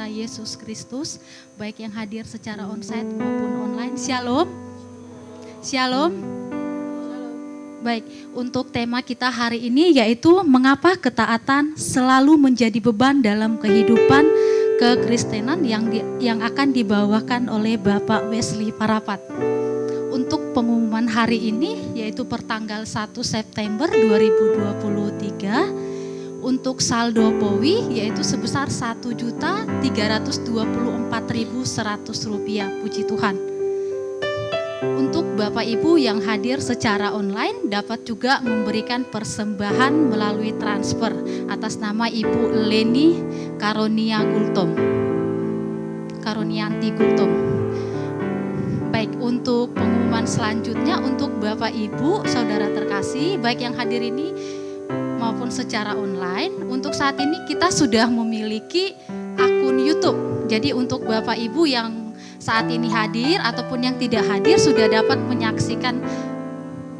kita Yesus Kristus, baik yang hadir secara onsite maupun online. Shalom. Shalom. Baik, untuk tema kita hari ini yaitu mengapa ketaatan selalu menjadi beban dalam kehidupan kekristenan yang akan dibawakan oleh Bapak Wesley Parapat. Untuk pengumuman hari ini yaitu pertanggal 1 September 2023 untuk saldo POWI yaitu sebesar Rp1.324.100. Puji Tuhan. Untuk Bapak Ibu yang hadir secara online dapat juga memberikan persembahan melalui transfer atas nama Ibu Leni Karonianti Gultom. Baik, untuk pengumuman selanjutnya untuk Bapak Ibu, Saudara terkasih, baik yang hadir ini maupun secara online, untuk saat ini kita sudah memiliki akun YouTube. Jadi untuk Bapak Ibu yang saat ini hadir ataupun yang tidak hadir sudah dapat menyaksikan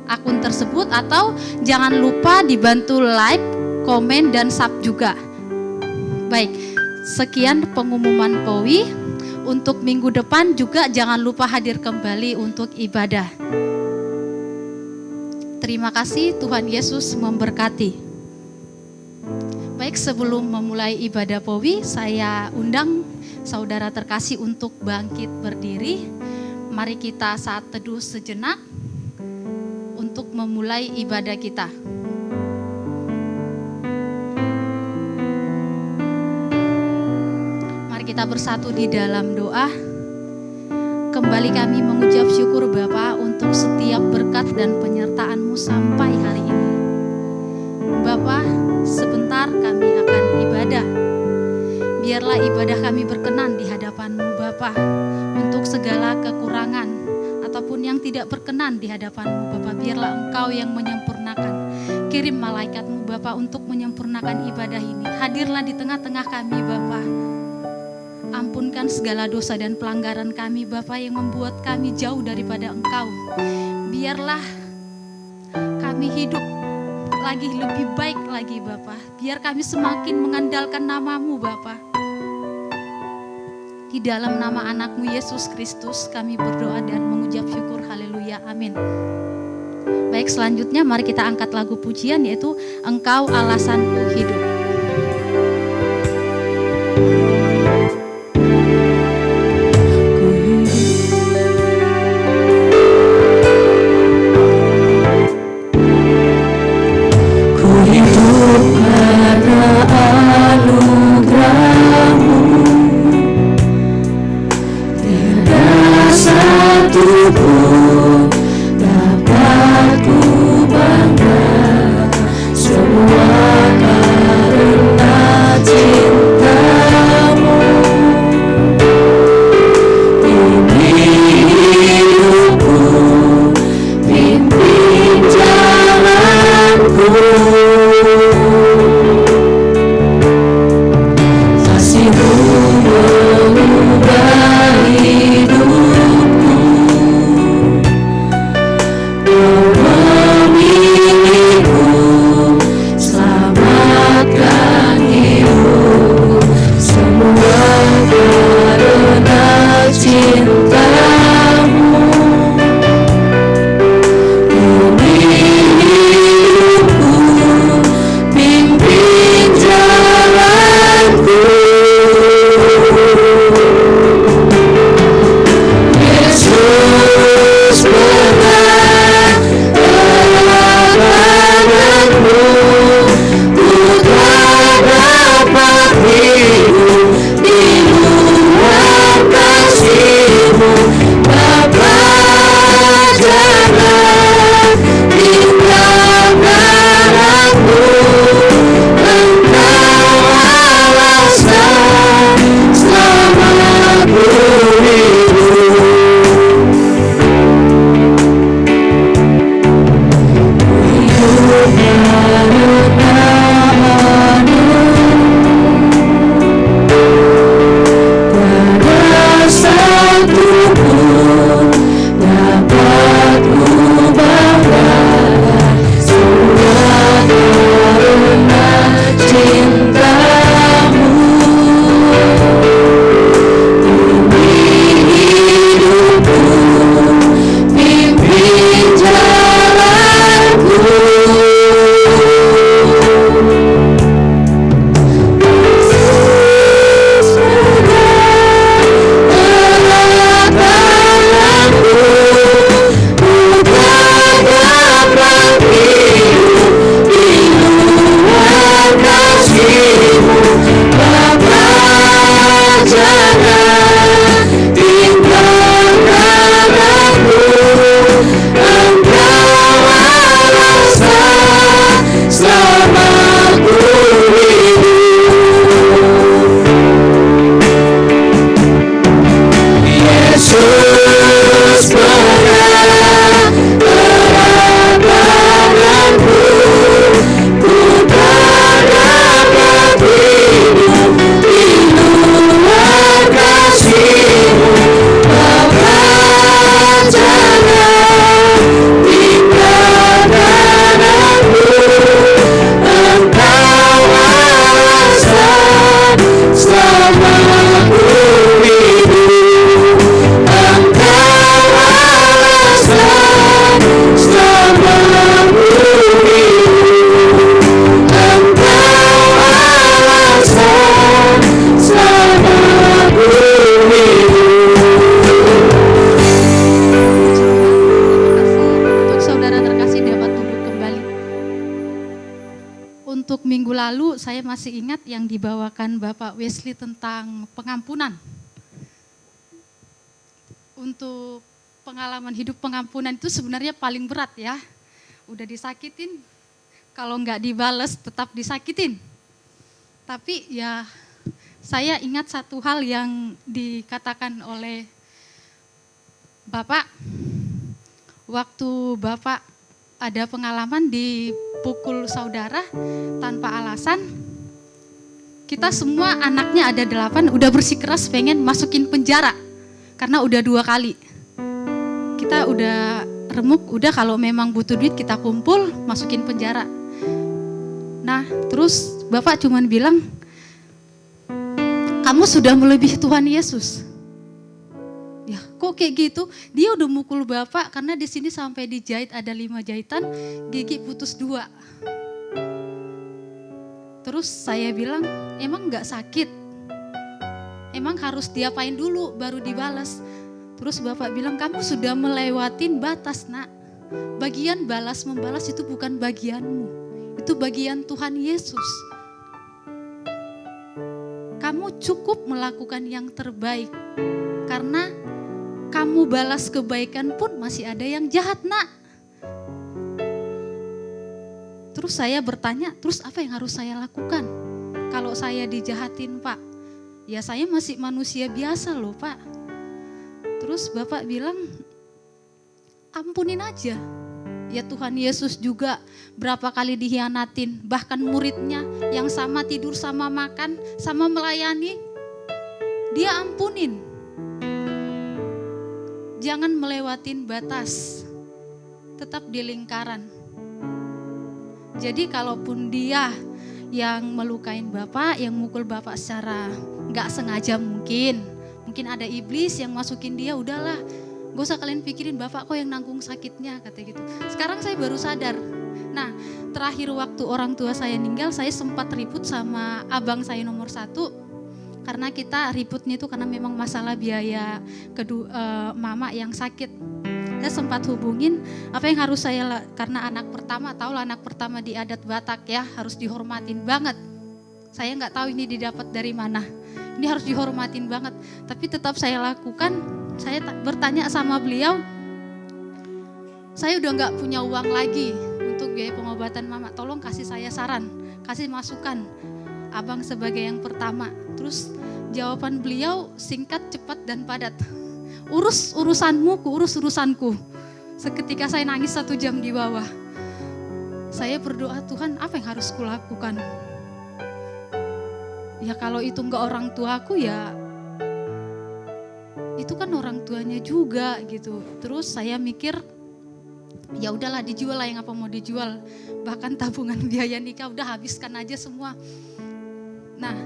akun tersebut, atau jangan lupa dibantu like, komen, dan sub juga. Baik, sekian pengumuman POWI. Untuk minggu depan juga jangan lupa hadir kembali untuk ibadah. Terima kasih, Tuhan Yesus memberkati. Baik, sebelum memulai ibadah POWI, saya undang saudara terkasih untuk bangkit berdiri. Mari kita saat teduh sejenak untuk memulai ibadah kita. Mari kita bersatu di dalam doa. Kembali kami mengucap syukur Bapa untuk setiap berkat dan penyertaan-Mu sampai hari ini. Bapa, sebentar kami akan ibadah. Biarlah ibadah kami berkenan di hadapan-Mu Bapa. Untuk segala kekurangan ataupun yang tidak berkenan di hadapan-Mu Bapa, biarlah Engkau yang menyempurnakan. Kirim malaikat-Mu Bapa untuk menyempurnakan ibadah ini. Hadirlah di tengah-tengah kami Bapa. Ampunkan segala dosa dan pelanggaran kami Bapa yang membuat kami jauh daripada Engkau. Biarlah kami hidup lagi lebih baik lagi Bapa. Biar kami semakin mengandalkan nama-Mu Bapa. Di dalam nama anak-Mu Yesus Kristus kami berdoa dan mengucap syukur. Haleluya, amin. Baik, selanjutnya mari kita angkat lagu pujian yaitu Engkau Alasanku Hidup. Dapat ku bangga semua minggu lalu saya masih ingat yang dibawakan Bapak Wesley tentang pengampunan. Untuk pengalaman hidup pengampunan itu sebenarnya paling berat ya. Udah disakitin, kalau nggak dibales tetap disakitin. Tapi ya saya ingat satu hal yang dikatakan oleh Bapak. Waktu Bapak ada pengalaman dipukul saudara tanpa alasan. Kita semua anaknya ada 8 udah bersikeras pengen masukin penjara. Karena udah 2 kali. Kita udah remuk, udah kalau memang butuh duit kita kumpul masukin penjara. Nah terus Bapak cuman bilang, kamu sudah melebihi Tuhan Yesus. Ya, kok kayak gitu? Dia udah mukul Bapak karena di sini sampai dijahit ada 5 jahitan, gigi putus 2. Terus saya bilang, emang nggak sakit? Emang harus diapain dulu baru dibalas? Terus Bapak bilang, kamu sudah melewatin batas, nak. Bagian balas membalas itu bukan bagianmu, itu bagian Tuhan Yesus. Kamu cukup melakukan yang terbaik karena kamu balas kebaikan pun masih ada yang jahat, nak. Terus saya bertanya, terus apa yang harus saya lakukan? Kalau saya dijahatin, Pak, ya saya masih manusia biasa loh, Pak. Terus Bapak bilang, ampunin aja. Ya Tuhan Yesus juga berapa kali dikhianatin, bahkan muridnya yang sama tidur, sama makan, sama melayani, dia ampunin. Jangan melewatin batas, tetap di lingkaran. Jadi kalaupun dia yang melukain Bapak, yang mukul Bapak secara gak sengaja mungkin ada iblis yang masukin dia, udahlah gak usah kalian pikirin, Bapak kok yang nanggung sakitnya, kata gitu. Sekarang saya baru sadar. Nah terakhir waktu orang tua saya meninggal, saya sempat ribut sama abang saya nomor 1. Karena kita ributnya itu karena memang masalah biaya mama yang sakit. Saya sempat hubungin, apa yang harus saya, karena anak pertama, tahu lah anak pertama di adat Batak ya, harus dihormatin banget. Saya nggak tahu ini didapat dari mana, ini harus dihormatin banget. Tapi tetap saya lakukan, saya bertanya sama beliau, saya udah nggak punya uang lagi untuk biaya pengobatan mama, tolong kasih saya saran, kasih masukan. Abang sebagai yang pertama. Terus jawaban beliau singkat, cepat, dan padat. Urus urusanmu, urus urusanku. Seketika saya nangis 1 jam di bawah. Saya berdoa, Tuhan apa yang harus kulakukan? Ya kalau itu enggak orang tuaku, ya itu kan orang tuanya juga gitu. Terus saya mikir, ya udahlah dijual lah, yang apa mau dijual. Bahkan tabungan biaya nikah udah habiskan aja semua. Nah,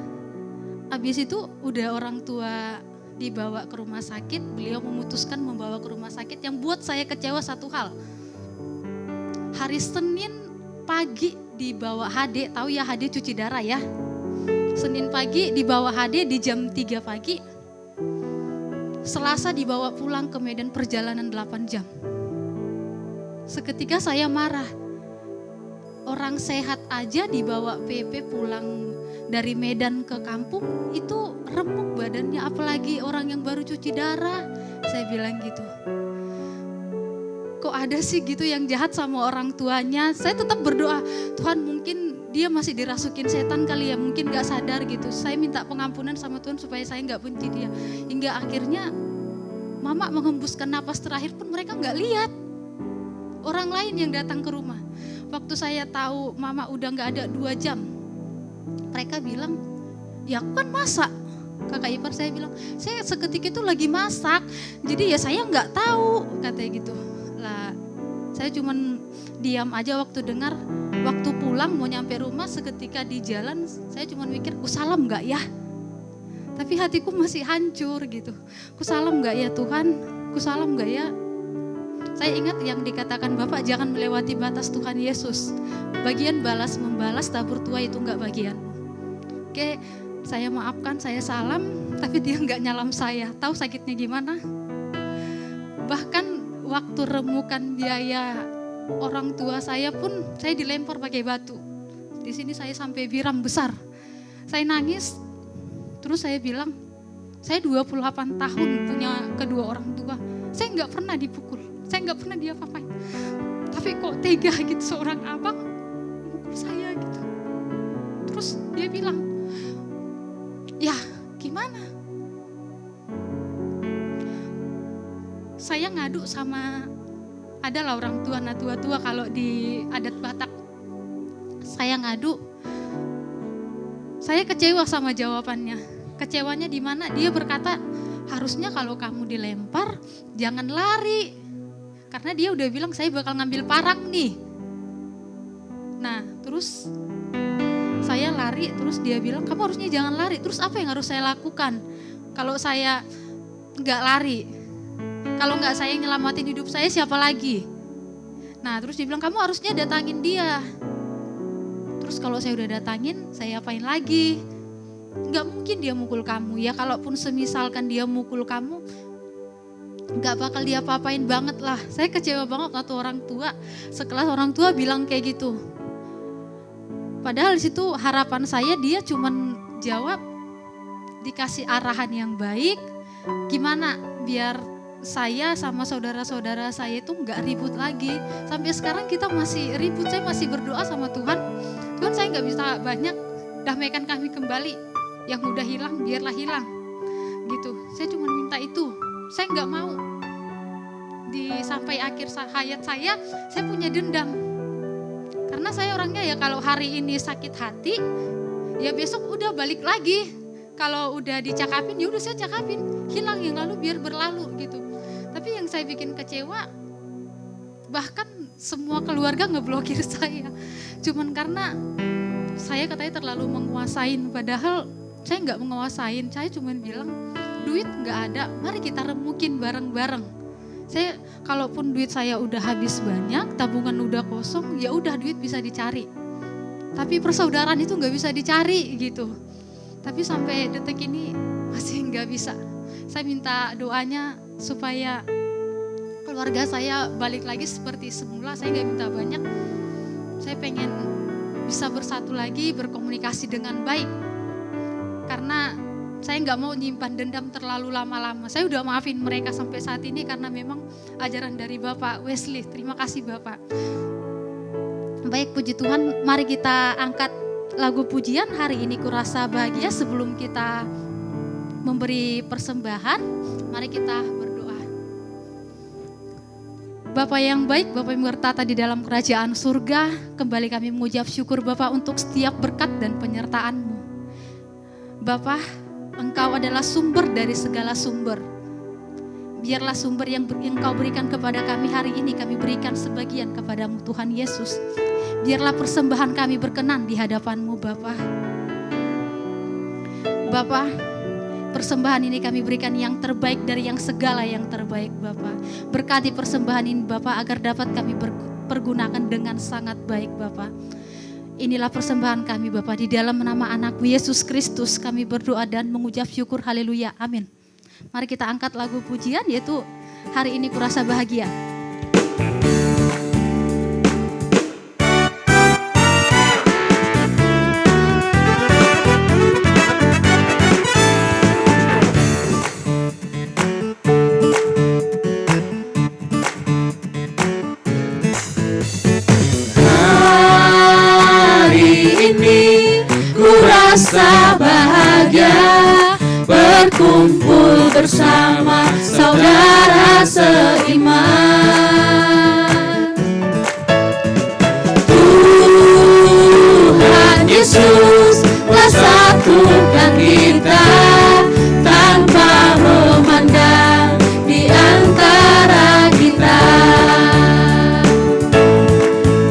habis itu udah orang tua dibawa ke rumah sakit, beliau memutuskan membawa ke rumah sakit. Yang buat saya kecewa satu hal, hari Senin pagi dibawa HD, tahu ya HD cuci darah ya. Senin pagi dibawa HD di jam 3 pagi, Selasa dibawa pulang ke Medan, perjalanan 8 jam. Seketika saya marah, orang sehat aja dibawa PP pulang dari Medan ke kampung itu remuk badannya, apalagi orang yang baru cuci darah. Saya bilang gitu, kok ada sih gitu yang jahat sama orang tuanya. Saya tetap berdoa, Tuhan mungkin dia masih dirasukin setan kali ya, mungkin gak sadar gitu. Saya minta pengampunan sama Tuhan supaya saya gak benci dia. Hingga akhirnya mama menghembuskan napas terakhir pun mereka gak lihat, orang lain yang datang ke rumah. Waktu saya tahu mama udah gak ada 2 jam, mereka bilang, ya aku kan masak. Kakak ipar saya bilang, saya seketika itu lagi masak, jadi ya saya nggak tahu, katanya gitu. Lah, saya cuman diam aja waktu dengar. Waktu pulang mau nyampe rumah, seketika di jalan, saya cuman mikir, ku salam nggak ya? Tapi hatiku masih hancur gitu. Ku salam nggak ya Tuhan? Ku salam nggak ya? Saya ingat yang dikatakan Bapak, jangan melewati batas Tuhan Yesus. Bagian balas membalas, tabur tua itu nggak bagian. Oke, saya maafkan, saya salam, tapi dia nggak nyalam saya. Tahu sakitnya gimana? Bahkan waktu remukan biaya orang tua saya pun, saya dilempar pakai batu. Di sini saya sampai biram besar. Saya nangis, terus saya bilang, saya 28 tahun punya kedua orang tua. Saya nggak pernah dipukul, saya nggak pernah diapa-apain. Tapi kok tega gitu seorang abang mukul saya gitu. Terus dia bilang, ya gimana? Saya ngadu sama, adalah orang tua, nah tua-tua kalau di adat Batak. Saya ngadu, saya kecewa sama jawabannya. Kecewanya di mana? Dia berkata, harusnya kalau kamu dilempar, jangan lari. Karena dia udah bilang, saya bakal ngambil parang nih. Nah, terus saya lari, terus dia bilang, kamu harusnya jangan lari. Terus apa yang harus saya lakukan? Kalau saya nggak lari, kalau nggak saya nyelamatin hidup saya, siapa lagi? Nah, terus dia bilang, kamu harusnya datangin dia. Terus kalau saya udah datangin, saya apain lagi? Nggak mungkin dia mukul kamu. Ya kalaupun semisalkan dia mukul kamu, nggak bakal dia apa-apain banget lah. Saya kecewa banget waktu orang tua, sekelas orang tua bilang kayak gitu. Padahal di situ harapan saya dia cuman jawab, dikasih arahan yang baik, gimana biar saya sama saudara-saudara saya itu nggak ribut lagi. Sampai sekarang kita masih ribut, saya masih berdoa sama Tuhan. Tuhan, saya nggak bisa banyak, damaikan kami kembali. Yang udah hilang biarlah hilang gitu. Saya cuma minta itu. Saya nggak mau sampai akhir hayat saya punya dendam. Karena saya orangnya ya kalau hari ini sakit hati, ya besok udah balik lagi. Kalau udah dicakapin, ya udah saya cakapin, hilang yang lalu biar berlalu gitu. Tapi yang saya bikin kecewa, bahkan semua keluarga ngeblokir saya. Cuman karena saya katanya terlalu menguasain, padahal saya nggak menguasain. Saya cuman bilang, duit nggak ada, mari kita remukin bareng-bareng. Saya kalaupun duit saya udah habis banyak, tabungan udah kosong, ya udah duit bisa dicari. Tapi persaudaraan itu nggak bisa dicari gitu. Tapi sampai detik ini masih nggak bisa. Saya minta doanya supaya keluarga saya balik lagi seperti semula. Saya nggak minta banyak. Saya pengen bisa bersatu lagi, berkomunikasi dengan baik. Karena saya nggak mau nyimpan dendam terlalu lama-lama. Saya udah maafin mereka sampai saat ini karena memang ajaran dari Bapak Wesley. Terima kasih Bapak. Baik, puji Tuhan, mari kita angkat lagu pujian hari ini Kurasa Bahagia. Sebelum kita memberi persembahan, mari kita berdoa. Bapa yang baik, Bapa yang bertata di dalam kerajaan surga, kembali kami mengucap syukur Bapa untuk setiap berkat dan penyertaan-Mu. Bapa, Engkau adalah sumber dari segala sumber. Biarlah sumber yang Engkau berikan kepada kami hari ini, kami berikan sebagian kepada-Mu Tuhan Yesus. Biarlah persembahan kami berkenan di hadapan-Mu Bapa. Bapa, persembahan ini kami berikan yang terbaik dari yang segala yang terbaik Bapa. Berkati persembahan ini Bapa agar dapat kami pergunakan dengan sangat baik Bapa. Inilah persembahan kami Bapa, di dalam nama anak Yesus Kristus kami berdoa dan mengucap syukur, haleluya, amin. Mari kita angkat lagu pujian yaitu hari ini Kurasa Bahagia. Rasa bahagia berkumpul bersama saudara seiman. Tuhan Yesus telah satukan kita tanpa memandang di antara kita.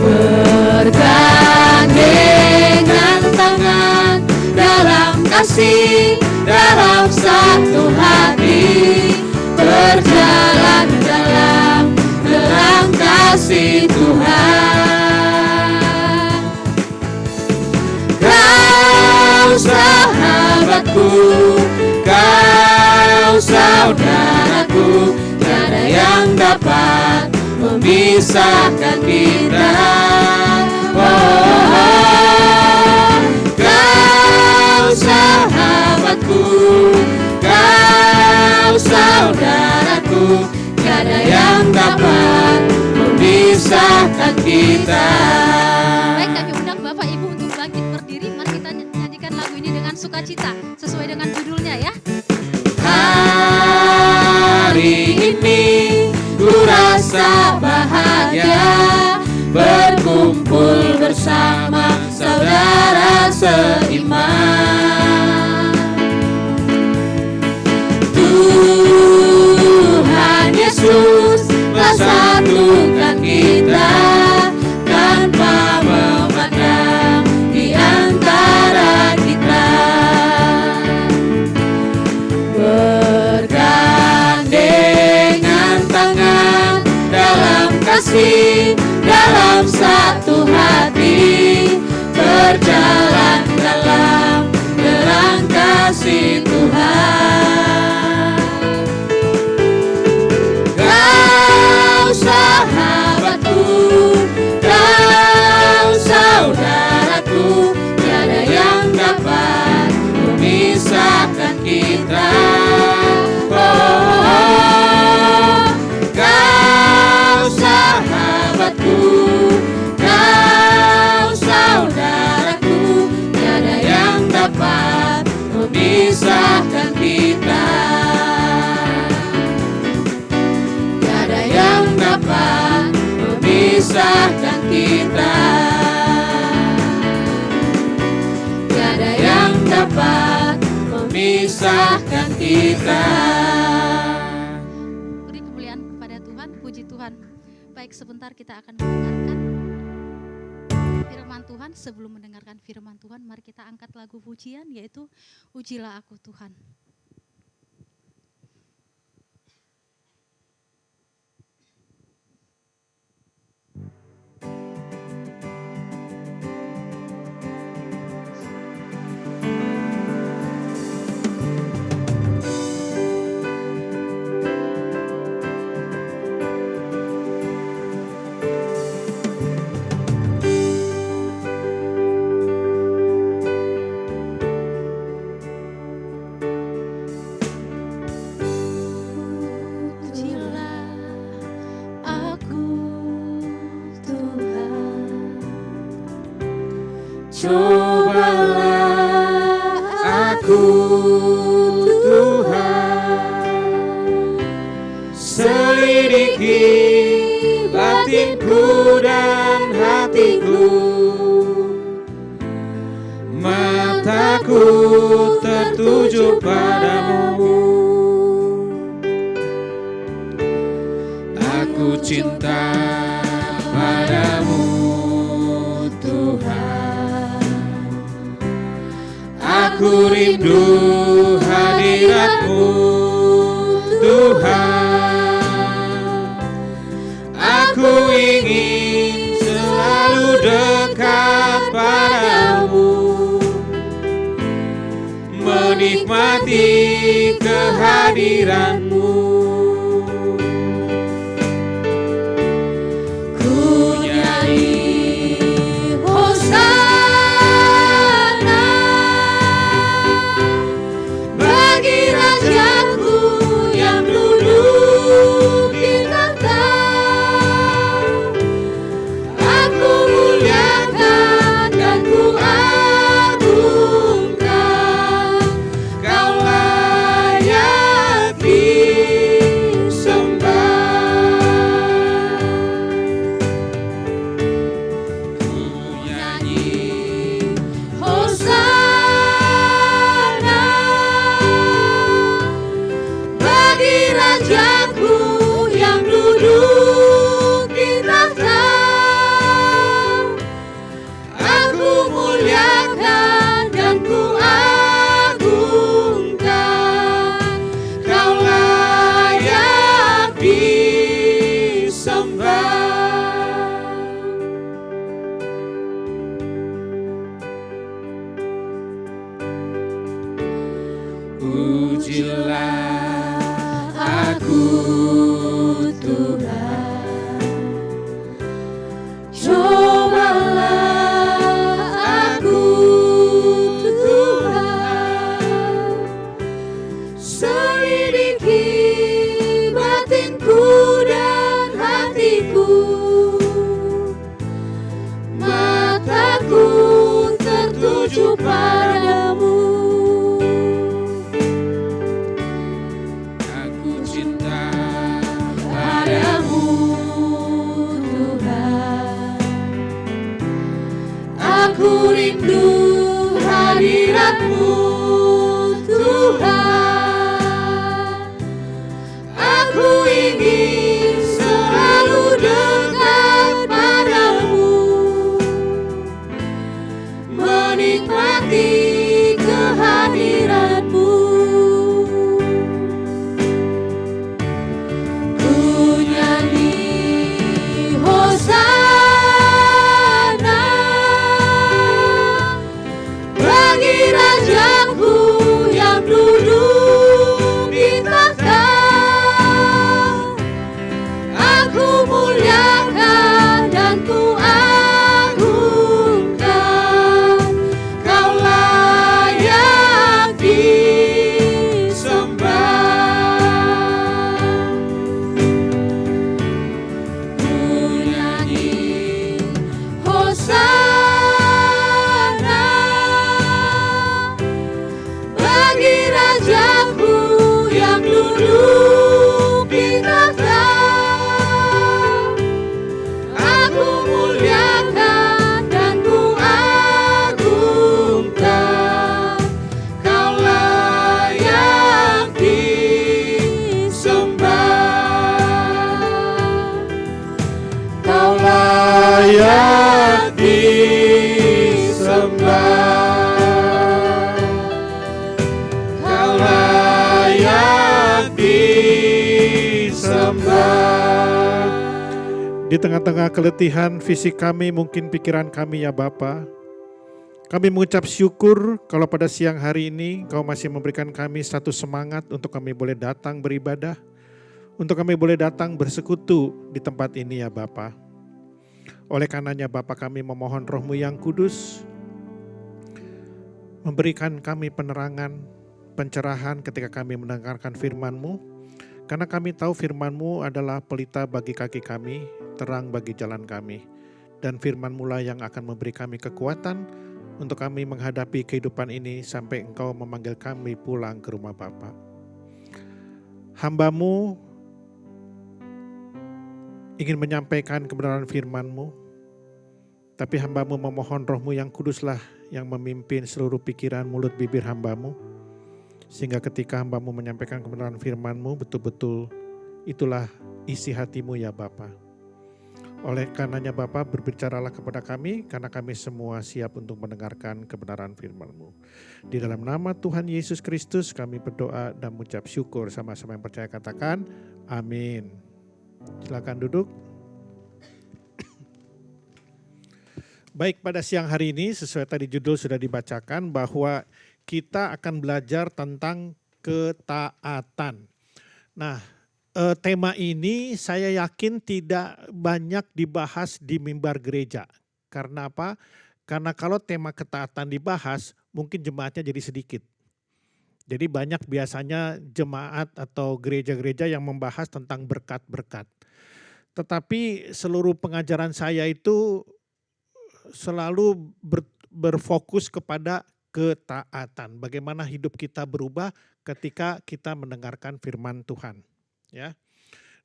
Bergandengan tangan dalam kasih, dalam satu hati, berjalan dalam kasih Tuhan. Kau sahabatku, kau saudaraku, tiada yang dapat memisahkan kita. Oh, tiada yang dapat memisahkan kita. Baik, kami undang Bapak Ibu untuk bangkit berdiri. Mari kita nyanyikan lagu ini dengan sukacita sesuai dengan judulnya ya. Hari ini ku rasa bahagia berkumpul bersama saudara seiman. Tuhan Yesus telah satukan kita tanpa memandang di antara kita. Bergandengan tangan dalam kasih, dalam satu hati, berjalan dalam terang kasih Tuhan. Kau sahabatku, kau saudaraku, tiada yang dapat memisahkan kita. Oh, kau sahabatku, kau saudaraku, tiada yang dapat memisahkan kita. Tiada yang dapat memisahkan kita. Tiada yang dapat memisahkan kita. Beri kemuliaan kepada Tuhan, puji Tuhan. Baik, sebentar kita akan mendengarkan firman Tuhan. Sebelum mendengarkan firman Tuhan, mari kita angkat lagu pujian, yaitu Ujilah Aku Tuhan. Cobalah aku Tuhan, selidiki batinku dan hatiku, mataku tertuju padamu. Aku cinta padamu Tuhan. Aku rindu hadirat-Mu Tuhan. Aku ingin selalu dekat padamu, menikmati kehadiran-Mu. Ku nyanyi Hosana bagi Rajaku yang duduk di tahta. Aku muliakan dan ku agungkan, Kau layak disembah. Ku nyanyi Hosana bagi Rajaku yang duduk di tahta. Aku muliakan dan ku agungkan, Kau layak disembah. Ujilah aku Tuhan, cobalah aku Tuhan, selidiki batin padamu. Aku cinta padamu Tuhan. Aku rindu hadirat-Mu Tuhan. Aku ingin selalu dekat padamu, menikmati kehadiran-Mu. Ku nyanyi Hosana bagi Rajaku yang duduk di takhta. Aku muliakan dan ku agungkan, Kau layak disembah. Ku nyanyi Hosana bagi Rajaku yang duduk di takhta. Aku muliakan dan ku agungkan, Kau layak disembah. Kau layak disembah. Kau layak disembah. Di tengah-tengah keletihan fisik kami, mungkin pikiran kami ya Bapa, kami mengucap syukur kalau pada siang hari ini Kau masih memberikan kami satu semangat untuk kami boleh datang beribadah, untuk kami boleh datang bersekutu di tempat ini ya Bapa. Oleh karenanya Bapa, kami memohon Roh-Mu yang kudus memberikan kami penerangan, pencerahan ketika kami mendengarkan firman-Mu. Karena kami tahu firman-Mu adalah pelita bagi kaki kami, terang bagi jalan kami. Dan firman-Mu lah yang akan memberi kami kekuatan untuk kami menghadapi kehidupan ini sampai Engkau memanggil kami pulang ke rumah Bapa. Hamba-Mu ingin menyampaikan kebenaran firman-Mu, tapi hamba-Mu memohon Roh-Mu yang kuduslah yang memimpin seluruh pikiran, mulut, bibir hamba-Mu. Sehingga ketika hamba-Mu menyampaikan kebenaran firman-Mu, betul-betul itulah isi hati-Mu ya Bapa. Oleh karenanya Bapa, berbicaralah kepada kami, karena kami semua siap untuk mendengarkan kebenaran firman-Mu. Di dalam nama Tuhan Yesus Kristus kami berdoa dan mengucap syukur. Sama-sama yang percaya katakan, amin. Silakan duduk. Baik, pada siang hari ini sesuai tadi judul sudah dibacakan bahwa kita akan belajar tentang ketaatan. Nah, tema ini saya yakin tidak banyak dibahas di mimbar gereja. Karena apa? Karena kalau tema ketaatan dibahas, mungkin jemaatnya jadi sedikit. Jadi banyak biasanya jemaat atau gereja-gereja yang membahas tentang berkat-berkat. Tetapi seluruh pengajaran saya itu selalu berfokus kepada ketaatan. Bagaimana hidup kita berubah ketika kita mendengarkan firman Tuhan. Ya.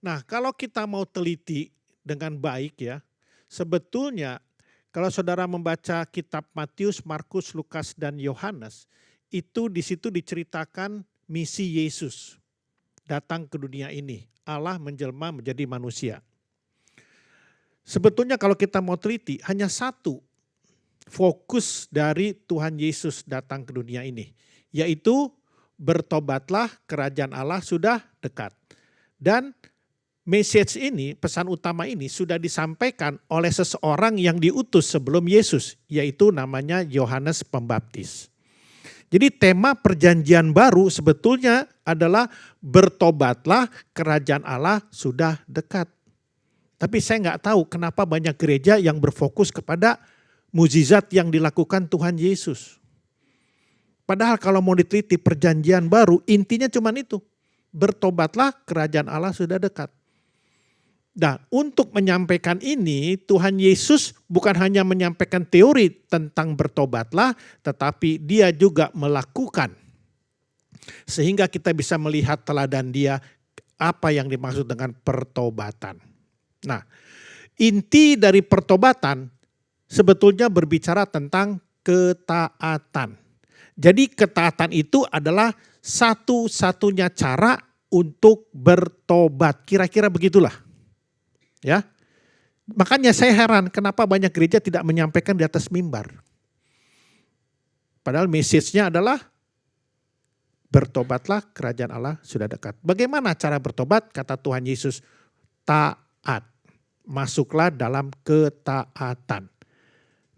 Nah, kalau kita mau teliti dengan baik ya, sebetulnya kalau saudara membaca kitab Matius, Markus, Lukas, dan Yohanes, itu di situ diceritakan misi Yesus datang ke dunia ini. Allah menjelma menjadi manusia. Sebetulnya kalau kita mau teliti, hanya satu fokus dari Tuhan Yesus datang ke dunia ini, yaitu bertobatlah, kerajaan Allah sudah dekat. Dan message ini, pesan utama ini sudah disampaikan oleh seseorang yang diutus sebelum Yesus, yaitu namanya Yohanes Pembaptis. Jadi tema perjanjian baru sebetulnya adalah bertobatlah, kerajaan Allah sudah dekat. Tapi saya nggak tahu kenapa banyak gereja yang berfokus kepada mukjizat yang dilakukan Tuhan Yesus. Padahal kalau mau diteliti perjanjian baru intinya cuma itu. Bertobatlah, kerajaan Allah sudah dekat. Nah, untuk menyampaikan ini, Tuhan Yesus bukan hanya menyampaikan teori tentang bertobatlah, tetapi dia juga melakukan. Sehingga kita bisa melihat teladan dia apa yang dimaksud dengan pertobatan. Nah, inti dari pertobatan sebetulnya berbicara tentang ketaatan. Jadi ketaatan itu adalah satu-satunya cara untuk bertobat. Kira-kira begitulah. Ya, makanya saya heran kenapa banyak gereja tidak menyampaikan di atas mimbar. Padahal message-nya adalah bertobatlah, kerajaan Allah sudah dekat. Bagaimana cara bertobat? Kata Tuhan Yesus, taat. Masuklah dalam ketaatan.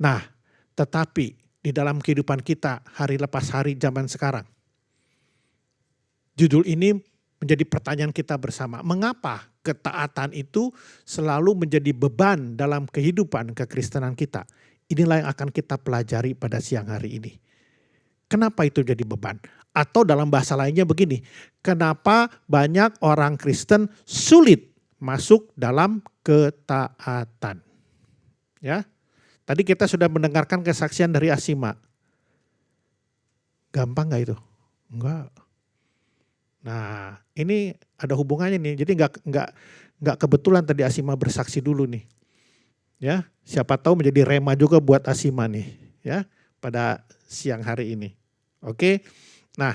Nah, tetapi di dalam kehidupan kita hari lepas hari zaman sekarang, judul ini menjadi pertanyaan kita bersama. Mengapa ketaatan itu selalu menjadi beban dalam kehidupan kekristenan kita? Inilah yang akan kita pelajari pada siang hari ini. Kenapa itu jadi beban? Atau dalam bahasa lainnya begini, kenapa banyak orang Kristen sulit masuk dalam ketaatan? Ya, tadi kita sudah mendengarkan kesaksian dari Asima. Gampang gak itu? Enggak. Nah, ini ada hubungannya nih. Jadi nggak kebetulan tadi Asima bersaksi dulu nih. Ya, siapa tahu menjadi rema juga buat Asima nih, ya, pada siang hari ini. Oke. Nah,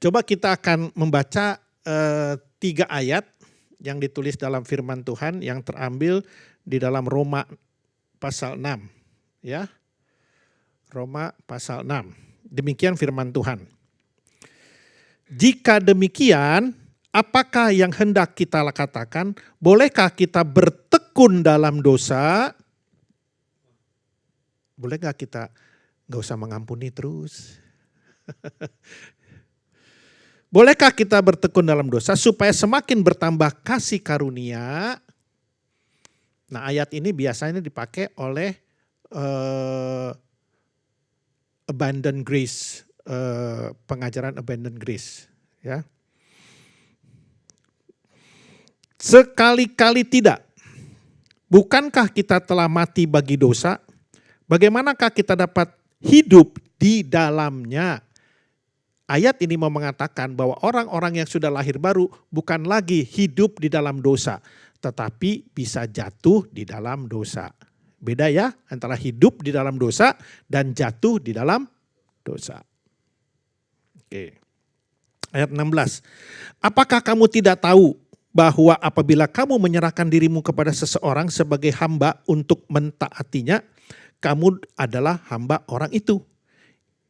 coba kita akan membaca 3 ayat yang ditulis dalam firman Tuhan yang terambil di dalam Roma pasal 6, ya. Roma pasal 6. Demikian firman Tuhan. Jika demikian, apakah yang hendak kita katakan? Bolehkah kita bertekun dalam dosa? Boleh gak kita gak usah mengampuni terus? Bolehkah kita bertekun dalam dosa supaya semakin bertambah kasih karunia? Nah, ayat ini biasanya dipakai oleh abundant grace. Pengajaran abundant grace, ya. Sekali-kali tidak. Bukankah kita telah mati bagi dosa? Bagaimanakah kita dapat hidup di dalamnya? Ayat ini mau mengatakan bahwa orang-orang yang sudah lahir baru bukan lagi hidup di dalam dosa, tetapi bisa jatuh di dalam dosa. Beda ya antara hidup di dalam dosa dan jatuh di dalam dosa. Oke. Ayat 16. Apakah kamu tidak tahu bahwa apabila kamu menyerahkan dirimu kepada seseorang sebagai hamba untuk mentaatinya, kamu adalah hamba orang itu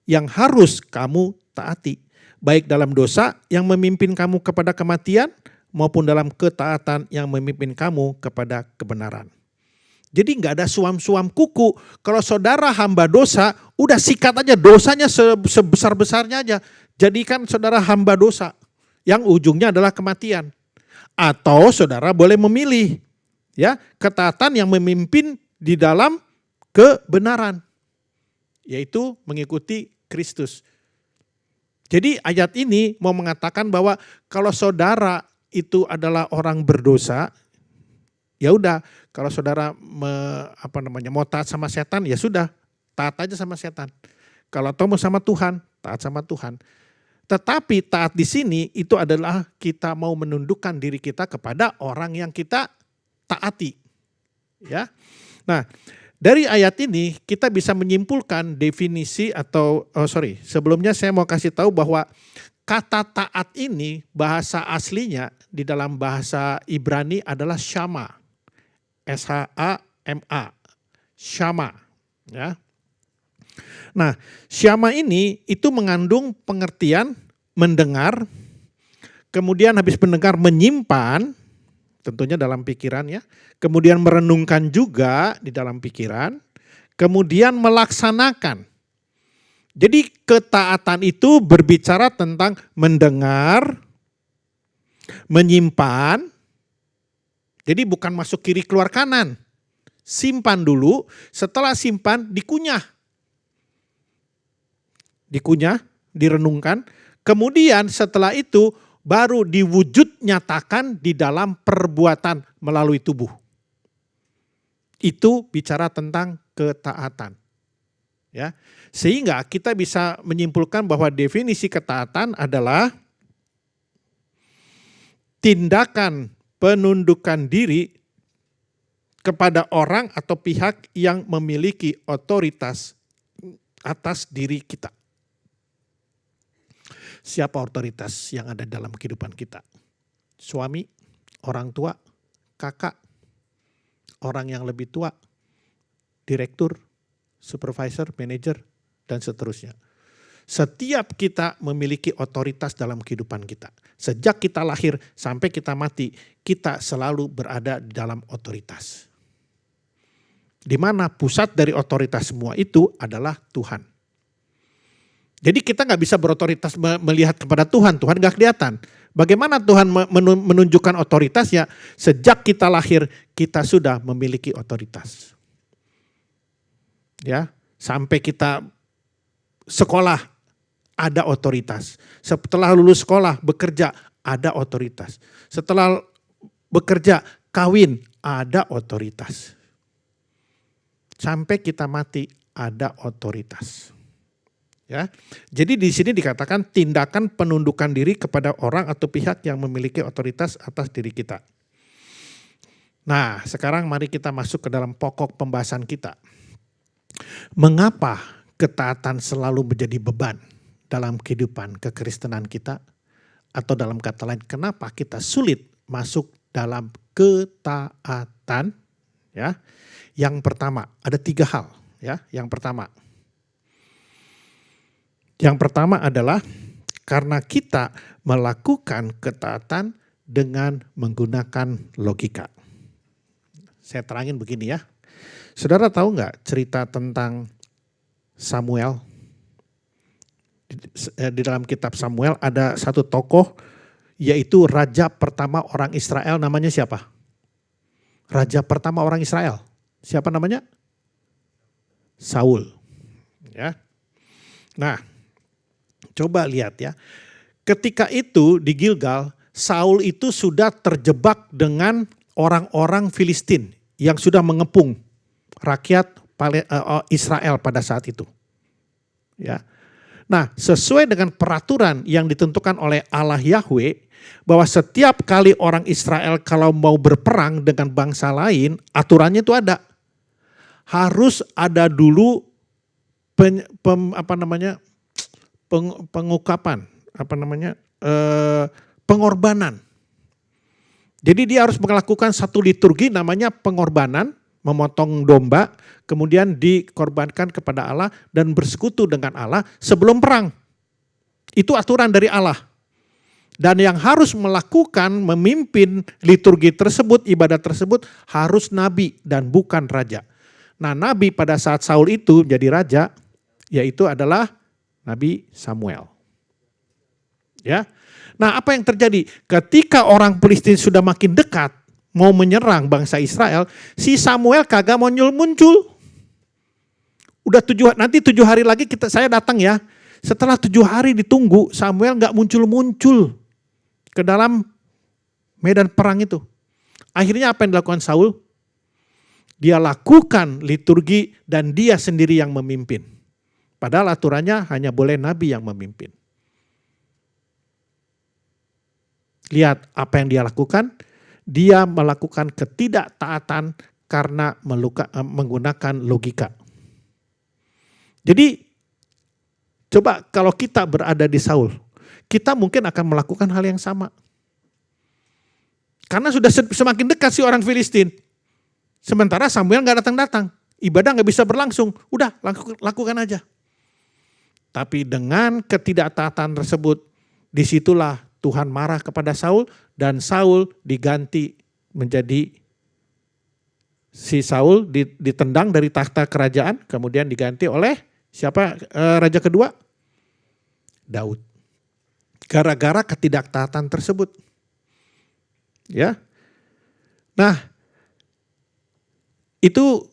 yang harus kamu taati, baik dalam dosa yang memimpin kamu kepada kematian maupun dalam ketaatan yang memimpin kamu kepada kebenaran. Jadi nggak ada suam-suam kuku. Kalau saudara hamba dosa, udah sikat aja dosanya sebesar-besarnya aja. Jadikan saudara hamba dosa yang ujungnya adalah kematian. Atau saudara boleh memilih, ya, ketaatan yang memimpin di dalam kebenaran, yaitu mengikuti Kristus. Jadi ayat ini mau mengatakan bahwa kalau saudara itu adalah orang berdosa, ya udah, kalau saudara mau taat sama setan, ya sudah, taat aja sama setan. Kalau mau sama Tuhan, taat sama Tuhan. Tetapi taat di sini itu adalah kita mau menundukkan diri kita kepada orang yang kita taati. Ya. Nah, dari ayat ini kita bisa menyimpulkan definisi sebelumnya saya mau kasih tahu bahwa kata taat ini bahasa aslinya di dalam bahasa Ibrani adalah syama. S-H-A-M-A. Syama. Ya. Nah, syama ini itu mengandung pengertian mendengar, kemudian habis mendengar menyimpan, tentunya dalam pikiran ya, kemudian merenungkan juga di dalam pikiran, kemudian melaksanakan. Jadi ketaatan itu berbicara tentang mendengar, menyimpan, jadi bukan masuk kiri keluar kanan, simpan dulu, setelah simpan dikunyah. Dikunyah, direnungkan, kemudian setelah itu baru diwujud nyatakan di dalam perbuatan melalui tubuh. Itu bicara tentang ketaatan. Ya. Sehingga kita bisa menyimpulkan bahwa definisi ketaatan adalah tindakan penundukan diri kepada orang atau pihak yang memiliki otoritas atas diri kita. Siapa otoritas yang ada dalam kehidupan kita? Suami, orang tua, kakak, orang yang lebih tua, direktur, supervisor, manajer, dan seterusnya. Setiap kita memiliki otoritas dalam kehidupan kita. Sejak kita lahir sampai kita mati, kita selalu berada di dalam otoritas. Di mana pusat dari otoritas semua itu adalah Tuhan. Jadi kita nggak bisa berotoritas melihat kepada Tuhan, Tuhan nggak kelihatan. Bagaimana Tuhan menunjukkan otoritasnya? Sejak kita lahir, kita sudah memiliki otoritas. Ya, sampai kita sekolah ada otoritas. Setelah lulus sekolah bekerja ada otoritas. Setelah bekerja kawin ada otoritas. Sampai kita mati ada otoritas. Ya. Jadi di sini dikatakan tindakan penundukan diri kepada orang atau pihak yang memiliki otoritas atas diri kita. Nah, sekarang mari kita masuk ke dalam pokok pembahasan kita. Mengapa ketaatan selalu menjadi beban dalam kehidupan kekristenan kita? Atau dalam kata lain, kenapa kita sulit masuk dalam ketaatan? Ya, yang pertama ada 3 hal. Ya, yang pertama adalah karena kita melakukan ketaatan dengan menggunakan logika. Saya terangin begini ya. Saudara tahu nggak cerita tentang Samuel? Di dalam kitab Samuel ada satu tokoh yaitu raja pertama orang Israel, namanya siapa? Raja pertama orang Israel. Siapa namanya? Saul. Ya. Nah, coba lihat ya. Ketika itu di Gilgal, Saul itu sudah terjebak dengan orang-orang Filistin yang sudah mengepung rakyat Israel pada saat itu. Ya. Nah, sesuai dengan peraturan yang ditentukan oleh Allah Yahweh, bahwa setiap kali orang Israel kalau mau berperang dengan bangsa lain, aturannya itu ada. Harus ada dulu pengorbanan. Jadi dia harus melakukan satu liturgi namanya pengorbanan, memotong domba, kemudian dikorbankan kepada Allah dan bersekutu dengan Allah sebelum perang. Itu aturan dari Allah. Dan yang harus melakukan, memimpin liturgi tersebut, ibadat tersebut harus nabi dan bukan raja. Nah, nabi pada saat Saul itu jadi raja, yaitu adalah Nabi Samuel. Ya. Nah, apa yang terjadi? Ketika orang Filistin sudah makin dekat, mau menyerang bangsa Israel, si Samuel kagak muncul. Udah nanti 7 hari lagi saya datang ya. Setelah 7 hari ditunggu, Samuel nggak muncul ke dalam medan perang itu. Akhirnya apa yang dilakukan Saul? Dia lakukan liturgi dan dia sendiri yang memimpin. Padahal aturannya hanya boleh nabi yang memimpin. Lihat apa yang dia lakukan. Dia melakukan ketidaktaatan karena menggunakan logika. Jadi coba kalau kita berada di Saul, kita mungkin akan melakukan hal yang sama. Karena sudah semakin dekat si orang Filistin. Sementara Samuel gak datang-datang. Ibadah gak bisa berlangsung. Udah lakukan aja. Tapi dengan ketidaktaatan tersebut, disitulah Tuhan marah kepada Saul dan Saul diganti menjadi si Saul ditendang dari takhta kerajaan, kemudian diganti oleh siapa raja kedua? Daud. Gara-gara ketidaktaatan tersebut. Ya. Nah, itu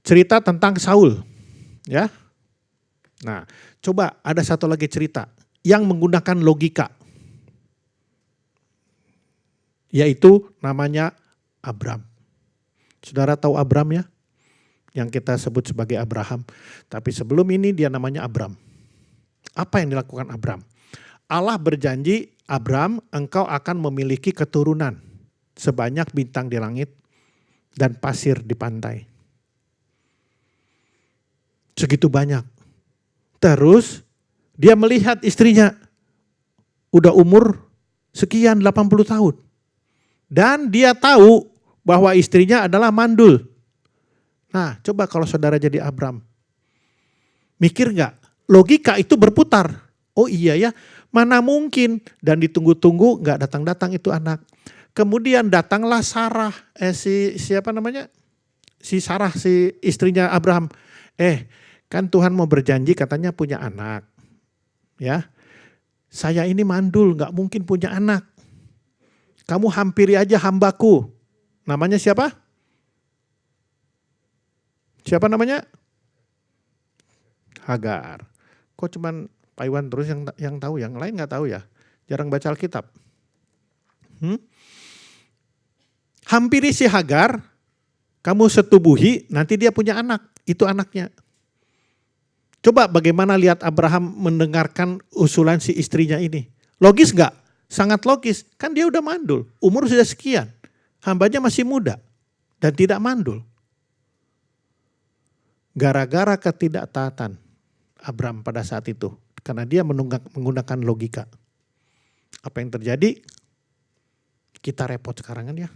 cerita tentang Saul. Ya. Nah, coba ada satu lagi cerita yang menggunakan logika. yaitu namanya Abram. Saudara tahu Abram ya? Yang kita sebut sebagai Abraham. Tapi sebelum ini dia namanya Abram. Apa yang dilakukan Abram? Allah berjanji, Abram, engkau akan memiliki keturunan sebanyak bintang di langit dan pasir di pantai. Segitu banyak. Terus dia melihat istrinya udah umur sekian 80 tahun. Dan dia tahu bahwa istrinya adalah mandul. Nah, coba kalau saudara jadi Abram. Mikir nggak? Logika itu berputar. Oh iya ya, mana mungkin. Dan ditunggu-tunggu nggak datang-datang itu anak. Kemudian datanglah Sarah, siapa namanya? Si Sarah, si istrinya Abraham. Kan Tuhan mau berjanji katanya punya anak. Ya, saya ini mandul, nggak mungkin punya anak. Kamu hampiri aja hambaku. Namanya siapa? Siapa namanya? Hagar. Kok cuman Pak Iwan terus yang tahu, yang lain nggak tahu ya? Jarang baca Alkitab. Hampiri si Hagar, kamu setubuhi, nanti dia punya anak. Itu anaknya. Coba bagaimana lihat Abraham mendengarkan usulan si istrinya ini. Logis nggak? Sangat logis. Kan dia udah mandul, umur sudah sekian. Hambanya masih muda dan tidak mandul. Gara-gara ketidaktaatan Abram pada saat itu. Karena dia menggunakan logika. Apa yang terjadi? Kita repot sekarang kan ya.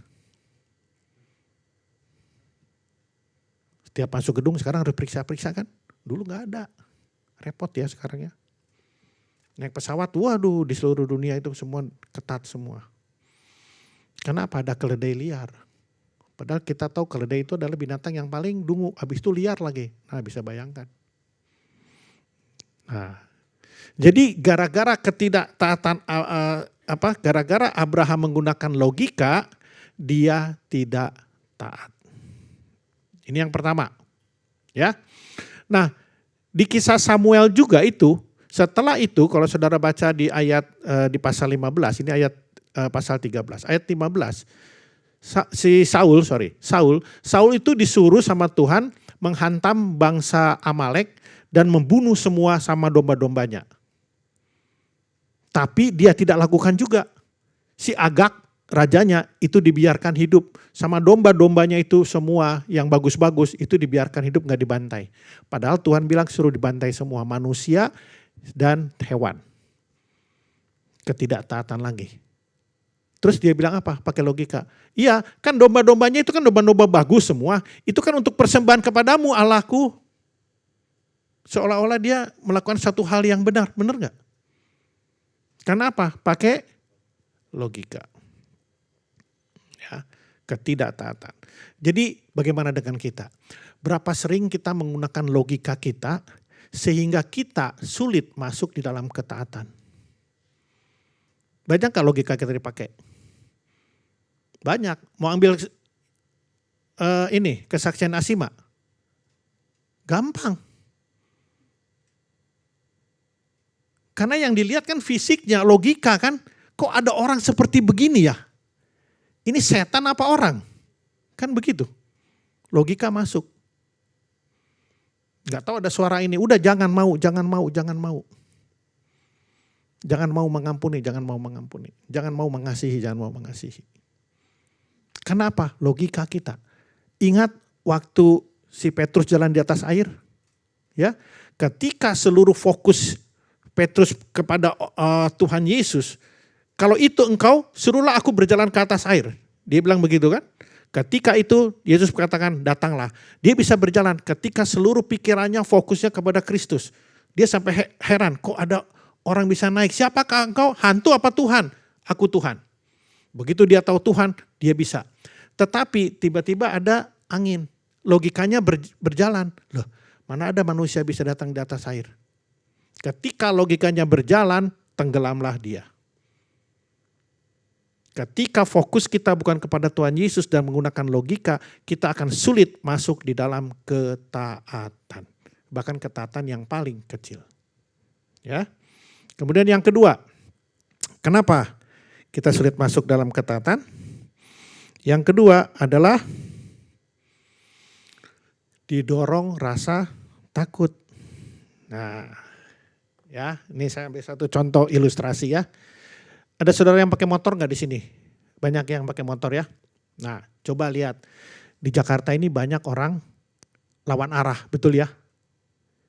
Setiap masuk gedung sekarang harus periksa-periksa kan. Dulu gak ada. Repot ya sekarang ya. Naik pesawat, waduh di seluruh dunia itu semua ketat semua. Kenapa? Ada keledai liar. Padahal kita tahu keledai itu adalah binatang yang paling dungu, habis itu liar lagi. Nah, bisa bayangkan. Nah, jadi gara-gara ketidaktaatan gara-gara Abraham menggunakan logika, dia tidak taat. Ini yang pertama. Ya. Nah, di kisah Samuel juga itu, setelah itu kalau saudara baca di ayat di pasal 15, ini ayat pasal 13, ayat 15. Saul itu disuruh sama Tuhan menghantam bangsa Amalek dan membunuh semua sama domba-dombanya. Tapi dia tidak lakukan juga. Si Agag, rajanya, itu dibiarkan hidup. Sama domba-dombanya itu semua yang bagus-bagus itu dibiarkan hidup, gak dibantai. Padahal Tuhan bilang suruh dibantai semua, manusia dan hewan. Ketidaktaatan lagi. Terus dia bilang apa? Pakai logika. Iya, kan domba-dombanya itu kan domba-domba bagus semua. Itu kan untuk persembahan kepadamu Allahku. Seolah-olah dia melakukan satu hal yang benar. Benar gak? Karena apa? Pakai logika. Ya, ketidaktaatan. Jadi bagaimana dengan kita? Berapa sering kita menggunakan logika kita sehingga kita sulit masuk di dalam ketaatan? Banyak gak logika kita dipakai? Banyak. Mau ambil kesaksian Asima. Gampang. Karena yang dilihat kan fisiknya, logika kan. Kok ada orang seperti begini ya? Ini setan apa orang? Kan begitu. Logika masuk. Gak tahu ada suara ini. Udah jangan mau. Jangan mau mengampuni. Jangan mau mengasihi. Kenapa? Logika kita. Ingat waktu si Petrus jalan di atas air? Ya, ketika seluruh fokus Petrus kepada Tuhan Yesus, kalau itu engkau, suruhlah aku berjalan ke atas air. Dia bilang begitu kan? Ketika itu Yesus berkatakan, datanglah. Dia bisa berjalan ketika seluruh pikirannya fokusnya kepada Kristus. Dia sampai heran, kok ada orang bisa naik? Siapakah engkau? Hantu apa Tuhan? Aku Tuhan. Begitu dia tahu Tuhan, dia bisa. Tetapi tiba-tiba ada angin. Logikanya berjalan. Loh, mana ada manusia bisa datang di atas air? Ketika logikanya berjalan, tenggelamlah dia. Ketika fokus kita bukan kepada Tuhan Yesus dan menggunakan logika, kita akan sulit masuk di dalam ketaatan. Bahkan ketaatan yang paling kecil. Ya. Kemudian yang kedua, kenapa kita sulit masuk dalam ketaatan? Yang kedua adalah didorong rasa takut. Nah, ya, ini saya ambil satu contoh ilustrasi ya. Ada saudara yang pakai motor nggak di sini? Banyak yang pakai motor ya. Nah, coba lihat di Jakarta ini banyak orang lawan arah, betul ya?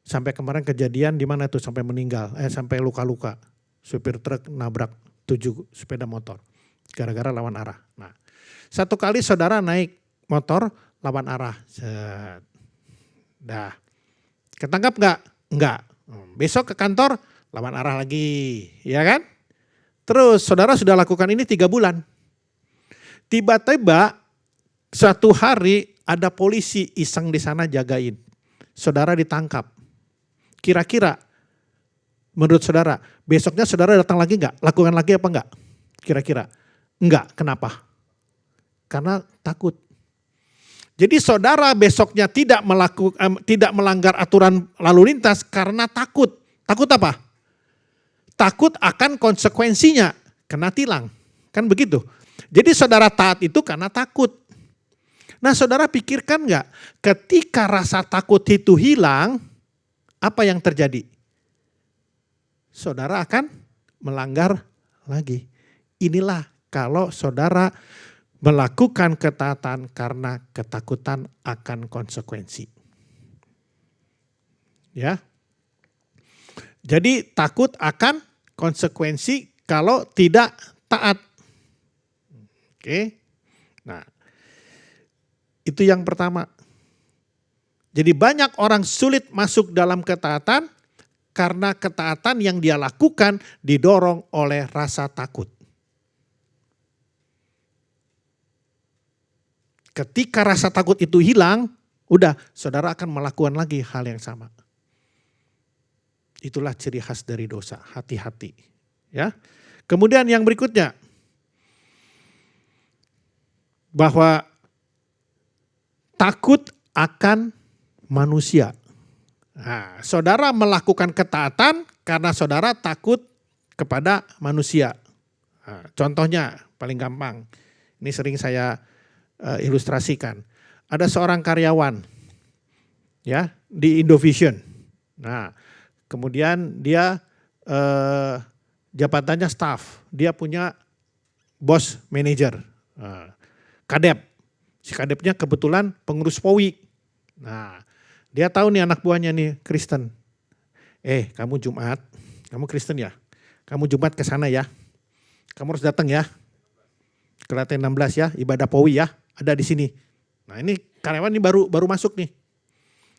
Sampai kemarin kejadian di mana tuh sampai meninggal, sampai luka-luka. Supir truk nabrak 7 sepeda motor gara-gara lawan arah. Nah, satu kali saudara naik motor lawan arah. Dah. Ketangkap nggak? Enggak. Besok ke kantor lawan arah lagi, ya kan? Terus saudara sudah lakukan ini 3 bulan. Tiba-tiba suatu hari ada polisi iseng di sana jagain. Saudara ditangkap. Kira-kira menurut saudara, besoknya saudara datang lagi enggak? Lakukan lagi apa enggak? Kira-kira? Enggak, kenapa? Karena takut. Jadi saudara besoknya tidak melanggar aturan lalu lintas karena takut. Takut apa? Takut akan konsekuensinya, kena tilang. Kan begitu. Jadi saudara taat itu karena takut. Nah saudara pikirkan enggak, ketika rasa takut itu hilang, apa yang terjadi? Saudara akan melanggar lagi. Inilah kalau saudara melakukan ketaatan karena ketakutan akan konsekuensi. Ya. Jadi takut akan konsekuensi kalau tidak taat. Oke. Nah, itu yang pertama. Jadi banyak orang sulit masuk dalam ketaatan karena ketaatan yang dia lakukan didorong oleh rasa takut. Ketika rasa takut itu hilang, udah saudara akan melakukan lagi hal yang sama. Itulah ciri khas dari dosa, hati-hati. Ya. Kemudian yang berikutnya, bahwa takut akan manusia. Nah, saudara melakukan ketaatan karena saudara takut kepada manusia. Nah, contohnya paling gampang, ini sering saya ilustrasikan. Ada seorang karyawan ya di Indovision. Nah, kemudian dia jabatannya staff, dia punya bos manajer, kadep. Si kadepnya kebetulan pengurus POWI. Nah, dia tahu nih anak buahnya nih Kristen. Kamu Jumat, kamu Kristen ya? Kamu Jumat ke sana ya. Kamu harus datang ya. Ke lantai 16 ya, ibadah POWI ya. Ada di sini. Nah ini karyawan ini baru masuk nih.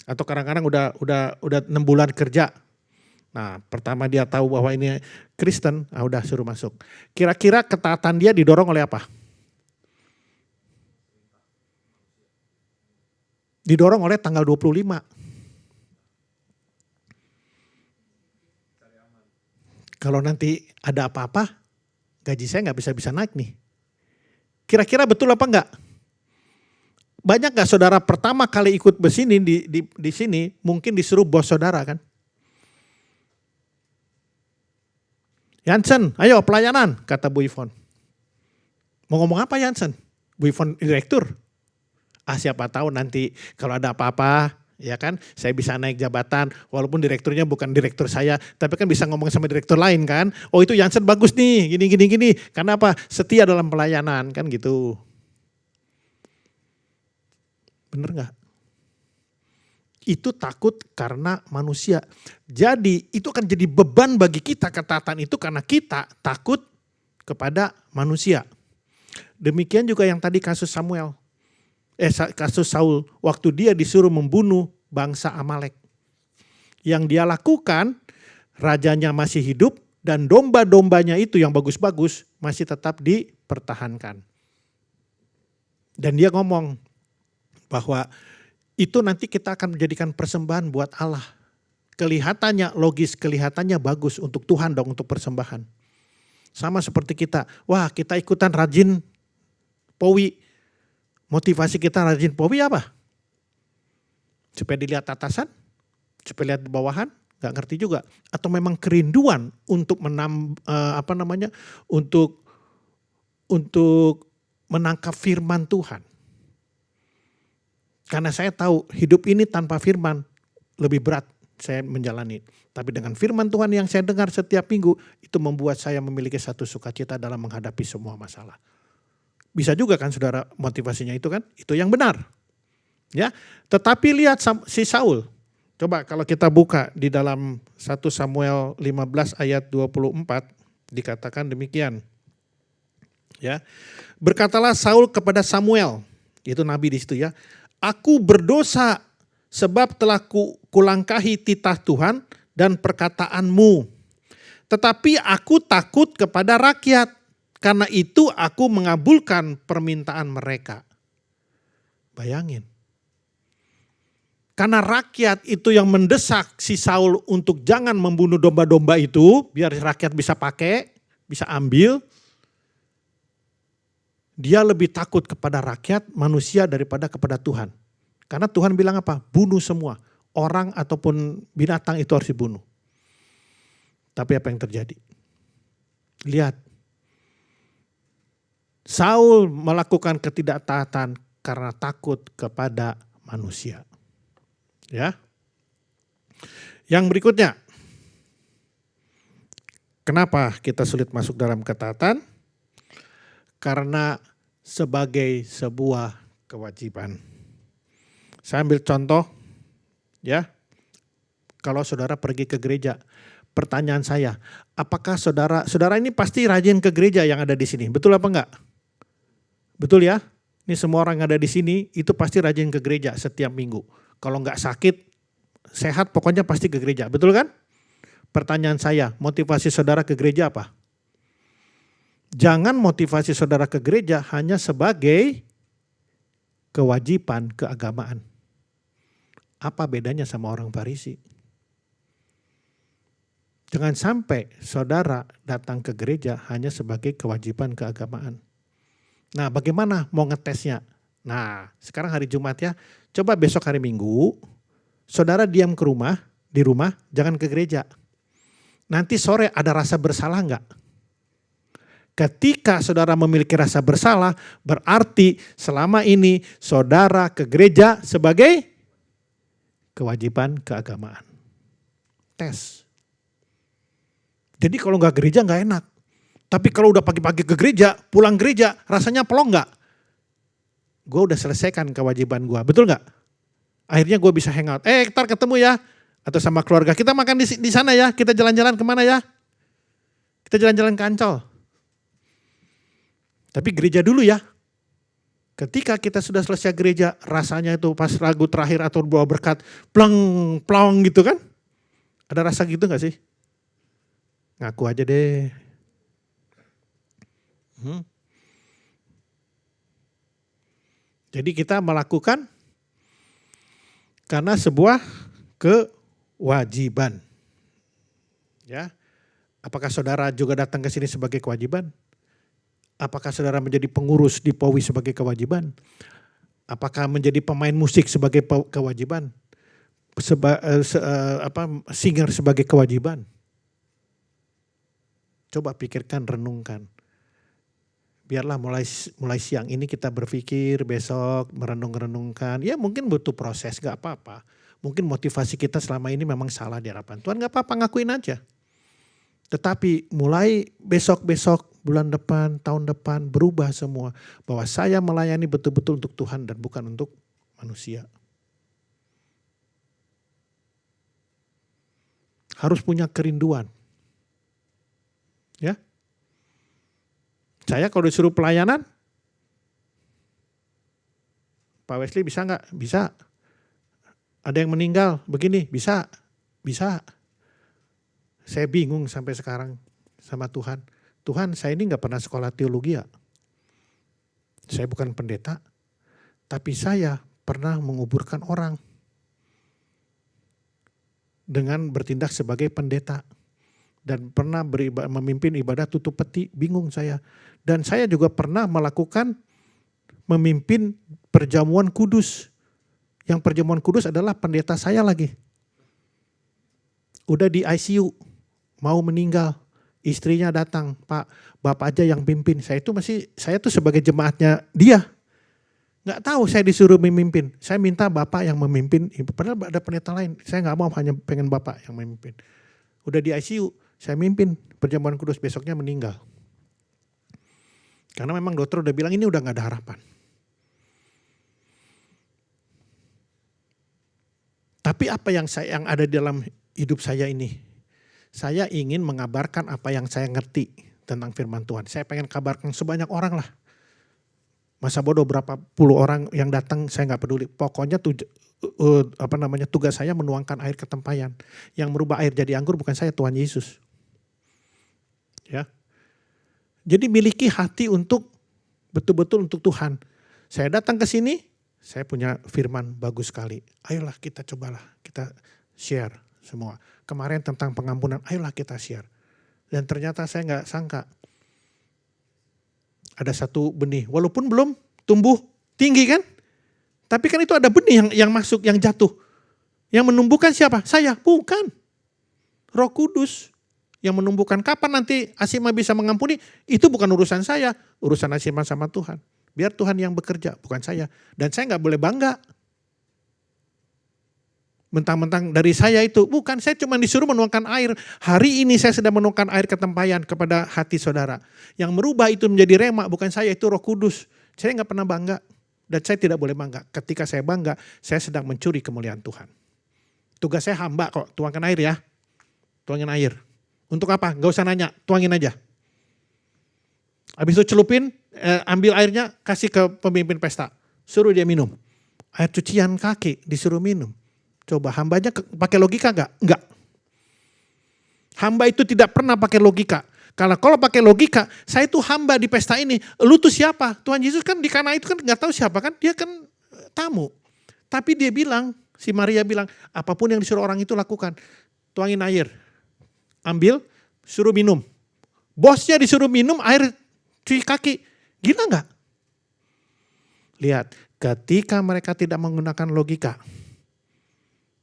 Atau kadang-kadang udah 6 bulan kerja. Nah pertama dia tahu bahwa ini Kristen, udah suruh masuk. Kira-kira ketaatan dia didorong oleh apa? Didorong oleh tanggal 25. Kalau nanti ada apa-apa, gaji saya nggak bisa naik nih. Kira-kira betul apa enggak? Banyak gak saudara pertama kali ikut besini di sini mungkin disuruh bos saudara kan? Jansen, ayo pelayanan, kata Bu Ivon. Mau ngomong apa Jansen? Bu Ivon direktur. Siapa tahu nanti kalau ada apa-apa ya kan saya bisa naik jabatan walaupun direkturnya bukan direktur saya tapi kan bisa ngomong sama direktur lain kan. Oh itu Jansen bagus nih gini. Karena apa? Setia dalam pelayanan kan gitu. Bener gak? Itu takut karena manusia. Jadi itu akan jadi beban bagi kita ketaatan itu karena kita takut kepada manusia. Demikian juga yang tadi kasus kasus Saul. Waktu dia disuruh membunuh bangsa Amalek. Yang dia lakukan, rajanya masih hidup dan domba-dombanya itu yang bagus-bagus masih tetap dipertahankan. Dan dia ngomong, bahwa itu nanti kita akan menjadikan persembahan buat Allah. Kelihatannya logis, kelihatannya bagus untuk Tuhan dong untuk persembahan. Sama seperti kita, wah kita ikutan rajin POWI. Motivasi kita rajin POWI apa? Supaya dilihat atasan? Supaya lihat di bawahan? Gak ngerti juga. Atau memang kerinduan untuk untuk menangkap firman Tuhan. Karena saya tahu hidup ini tanpa firman lebih berat saya menjalani. Tapi dengan firman Tuhan yang saya dengar setiap minggu, itu membuat saya memiliki satu sukacita dalam menghadapi semua masalah. Bisa juga kan saudara motivasinya itu kan, itu yang benar. Ya, tetapi lihat si Saul. Coba kalau kita buka di dalam 1 Samuel 15 ayat 24 dikatakan demikian. Ya. Berkatalah Saul kepada Samuel, itu nabi di situ ya. Aku berdosa sebab telah kulangkahi titah Tuhan dan perkataanmu. Tetapi aku takut kepada rakyat, karena itu aku mengabulkan permintaan mereka. Bayangin. Karena rakyat itu yang mendesak si Saul untuk jangan membunuh domba-domba itu, biar rakyat bisa pakai, bisa ambil. Dia lebih takut kepada rakyat manusia daripada kepada Tuhan. Karena Tuhan bilang apa? Bunuh semua. Orang ataupun binatang itu harus dibunuh. Tapi apa yang terjadi? Lihat. Saul melakukan ketidaktaatan karena takut kepada manusia. Ya. Yang berikutnya. Kenapa kita sulit masuk dalam ketaatan? Karena sebagai sebuah kewajiban. Saya ambil contoh ya. Kalau saudara pergi ke gereja, pertanyaan saya, apakah saudara ini pasti rajin ke gereja yang ada di sini, betul apa enggak? Betul ya? Ini semua orang yang ada di sini itu pasti rajin ke gereja setiap minggu. Kalau enggak sakit, sehat pokoknya pasti ke gereja, betul kan? Pertanyaan saya, motivasi saudara ke gereja apa? Jangan motivasi saudara ke gereja hanya sebagai kewajiban keagamaan. Apa bedanya sama orang Farisi? Jangan sampai saudara datang ke gereja hanya sebagai kewajiban keagamaan. Nah, bagaimana mau ngetesnya? Nah, sekarang hari Jumat ya. Coba besok hari Minggu, saudara diam di rumah, jangan ke gereja. Nanti sore ada rasa bersalah enggak? Ketika saudara memiliki rasa bersalah, berarti selama ini saudara ke gereja sebagai kewajiban keagamaan. Tes. Jadi kalau nggak gereja nggak enak. Tapi kalau udah pagi-pagi ke gereja, pulang gereja, rasanya plong nggak? Gue udah selesaikan kewajiban gue, betul nggak? Akhirnya gue bisa hangout. Ntar ketemu ya. Atau sama keluarga, kita makan di sana ya, kita jalan-jalan kemana ya? Kita jalan-jalan ke Ancol. Tapi gereja dulu ya. Ketika kita sudah selesai gereja, rasanya itu pas lagu terakhir atau bawa berkat, plong gitu kan? Ada rasa gitu gak sih? Ngaku aja deh. Jadi kita melakukan karena sebuah kewajiban. Ya. Apakah saudara juga datang ke sini sebagai kewajiban? Apakah saudara menjadi pengurus di POWI sebagai kewajiban? Apakah menjadi pemain musik sebagai kewajiban? Singer sebagai kewajiban? Coba pikirkan, renungkan. Biarlah mulai siang ini kita berpikir, besok merenung-renungkan. Ya mungkin butuh proses, gak apa-apa. Mungkin motivasi kita selama ini memang salah di hadapan Tuhan, gak apa-apa, ngakuin aja. Tetapi mulai besok-besok, bulan depan, tahun depan berubah semua. Bahwa saya melayani betul-betul untuk Tuhan dan bukan untuk manusia. Harus punya kerinduan. Ya. Saya kalau disuruh pelayanan, Pak Wesley bisa nggak? Bisa. Ada yang meninggal, begini, bisa. Bisa. Saya bingung sampai sekarang sama Tuhan. Tuhan, saya ini nggak pernah sekolah teologi ya. Saya bukan pendeta, tapi saya pernah menguburkan orang dengan bertindak sebagai pendeta dan pernah memimpin ibadah tutup peti. Bingung saya. Dan saya juga pernah memimpin perjamuan kudus. Yang perjamuan kudus adalah pendeta saya lagi. Udah di ICU, mau meninggal. Istrinya datang, Pak, Bapak aja yang pimpin. Saya tuh sebagai jemaatnya dia. Nggak tahu saya disuruh memimpin. Saya minta Bapak yang memimpin. Padahal ada pendeta lain. Saya nggak mau, hanya pengen Bapak yang memimpin. Udah di ICU, saya mimpin perjamuan kudus, besoknya meninggal. Karena memang dokter udah bilang ini udah nggak ada harapan. Tapi apa yang ada di dalam hidup saya ini? Saya ingin mengabarkan apa yang saya ngerti tentang firman Tuhan. Saya pengen kabarkan sebanyak orang lah. Masa bodoh berapa puluh orang yang datang, saya nggak peduli. Pokoknya tugas saya menuangkan air ke tempayan. Yang merubah air jadi anggur bukan saya, Tuhan Yesus. Ya. Jadi miliki hati untuk betul-betul untuk Tuhan. Saya datang ke sini, saya punya firman bagus sekali. Ayolah kita cobalah, kita share semua. Kemarin tentang pengampunan, ayolah kita share. Dan ternyata saya nggak sangka. Ada satu benih, walaupun belum tumbuh tinggi kan. Tapi kan itu ada benih yang masuk, yang jatuh. Yang menumbuhkan siapa? Saya, bukan. Roh Kudus yang menumbuhkan. Kapan nanti Asima bisa mengampuni? Itu bukan urusan saya, urusan Asima sama Tuhan. Biar Tuhan yang bekerja, bukan saya. Dan saya nggak boleh bangga. Mentang-mentang dari saya itu, bukan, saya cuma disuruh menuangkan air. Hari ini saya sedang menuangkan air ke tempayan kepada hati saudara. Yang merubah itu menjadi rema, bukan saya, itu Roh Kudus. Saya nggak pernah bangga. Dan saya tidak boleh bangga. Ketika saya bangga, saya sedang mencuri kemuliaan Tuhan. Tugas saya hamba kok, tuangkan air ya. Tuangin air. Untuk apa? Gak usah nanya, tuangin aja. Habis itu celupin, ambil airnya, kasih ke pemimpin pesta. Suruh dia minum. Air cucian kaki disuruh minum. Coba hambanya pakai logika gak? Enggak. Hamba itu tidak pernah pakai logika. Kalau pakai logika, saya itu hamba di pesta ini. Lu tuh siapa? Tuhan Yesus kan di Kana itu kan gak tahu siapa kan. Dia kan tamu. Tapi dia bilang, si Maria bilang, apapun yang disuruh orang itu lakukan. Tuangin air. Ambil, suruh minum. Bosnya disuruh minum air cuci kaki. Gila gak? Lihat, ketika mereka tidak menggunakan logika,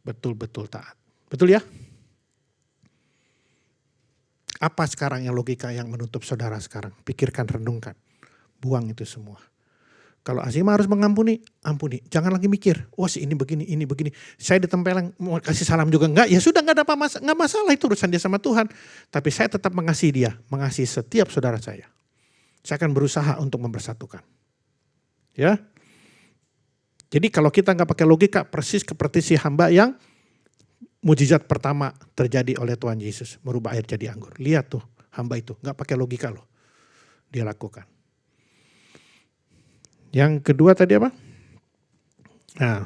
betul-betul taat. Betul ya? Apa sekarang yang logika yang menutup saudara sekarang? Pikirkan, renungkan. Buang itu semua. Kalau Asima harus mengampuni, ampuni. Jangan lagi mikir, ini begini, ini begini. Saya ditempeleng, mau kasih salam juga enggak. Ya sudah, enggak ada enggak masalah, itu urusan dia sama Tuhan. Tapi saya tetap mengasihi dia, mengasihi setiap saudara saya. Saya akan berusaha untuk mempersatukan. Ya. Jadi kalau kita enggak pakai logika, persis seperti si hamba yang mujizat pertama terjadi oleh Tuhan Yesus. Merubah air jadi anggur. Lihat tuh hamba itu, enggak pakai logika loh. Dia lakukan. Yang kedua tadi apa? Nah,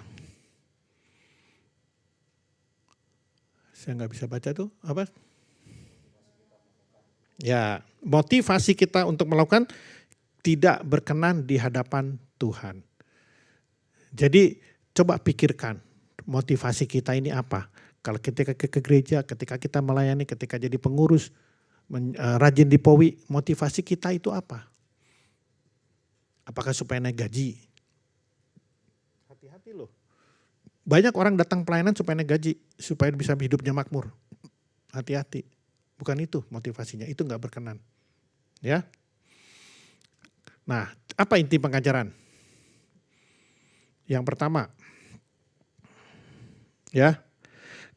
saya nggak bisa baca tuh apa? Ya, motivasi kita untuk melakukan tidak berkenan di hadapan Tuhan. Jadi coba pikirkan motivasi kita ini apa? Kalau ketika ke gereja, ketika kita melayani, ketika jadi pengurus, rajin di POWI, motivasi kita itu apa? Apakah supaya naik gaji? Hati-hati loh. Banyak orang datang pelayanan supaya naik gaji, supaya bisa hidupnya makmur. Hati-hati. Bukan itu motivasinya, itu gak berkenan. Ya. Nah, apa inti pengajaran? Yang pertama, ya,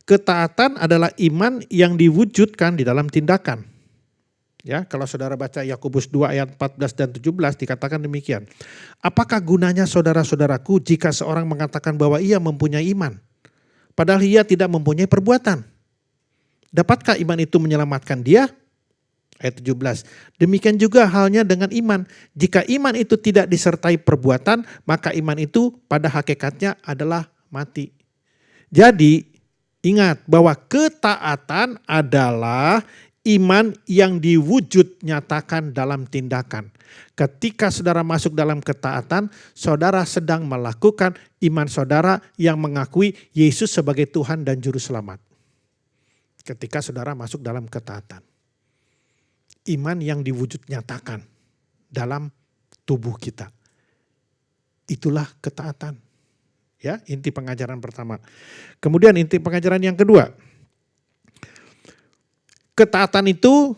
ketaatan adalah iman yang diwujudkan di dalam tindakan. Ya, kalau saudara baca Yakobus 2 ayat 14 dan 17 dikatakan demikian. Apakah gunanya saudara-saudaraku jika seorang mengatakan bahwa ia mempunyai iman, padahal ia tidak mempunyai perbuatan? Dapatkah iman itu menyelamatkan dia? Ayat 17. Demikian juga halnya dengan iman. Jika iman itu tidak disertai perbuatan, maka iman itu pada hakikatnya adalah mati. Jadi ingat bahwa ketaatan adalah iman yang diwujud nyatakan dalam tindakan. Ketika saudara masuk dalam ketaatan, saudara sedang melakukan iman saudara yang mengakui Yesus sebagai Tuhan dan Juru Selamat. Ketika saudara masuk dalam ketaatan. Iman yang diwujud nyatakan dalam tubuh kita. Itulah ketaatan. Ya, inti pengajaran pertama. Kemudian inti pengajaran yang kedua. Ketaatan itu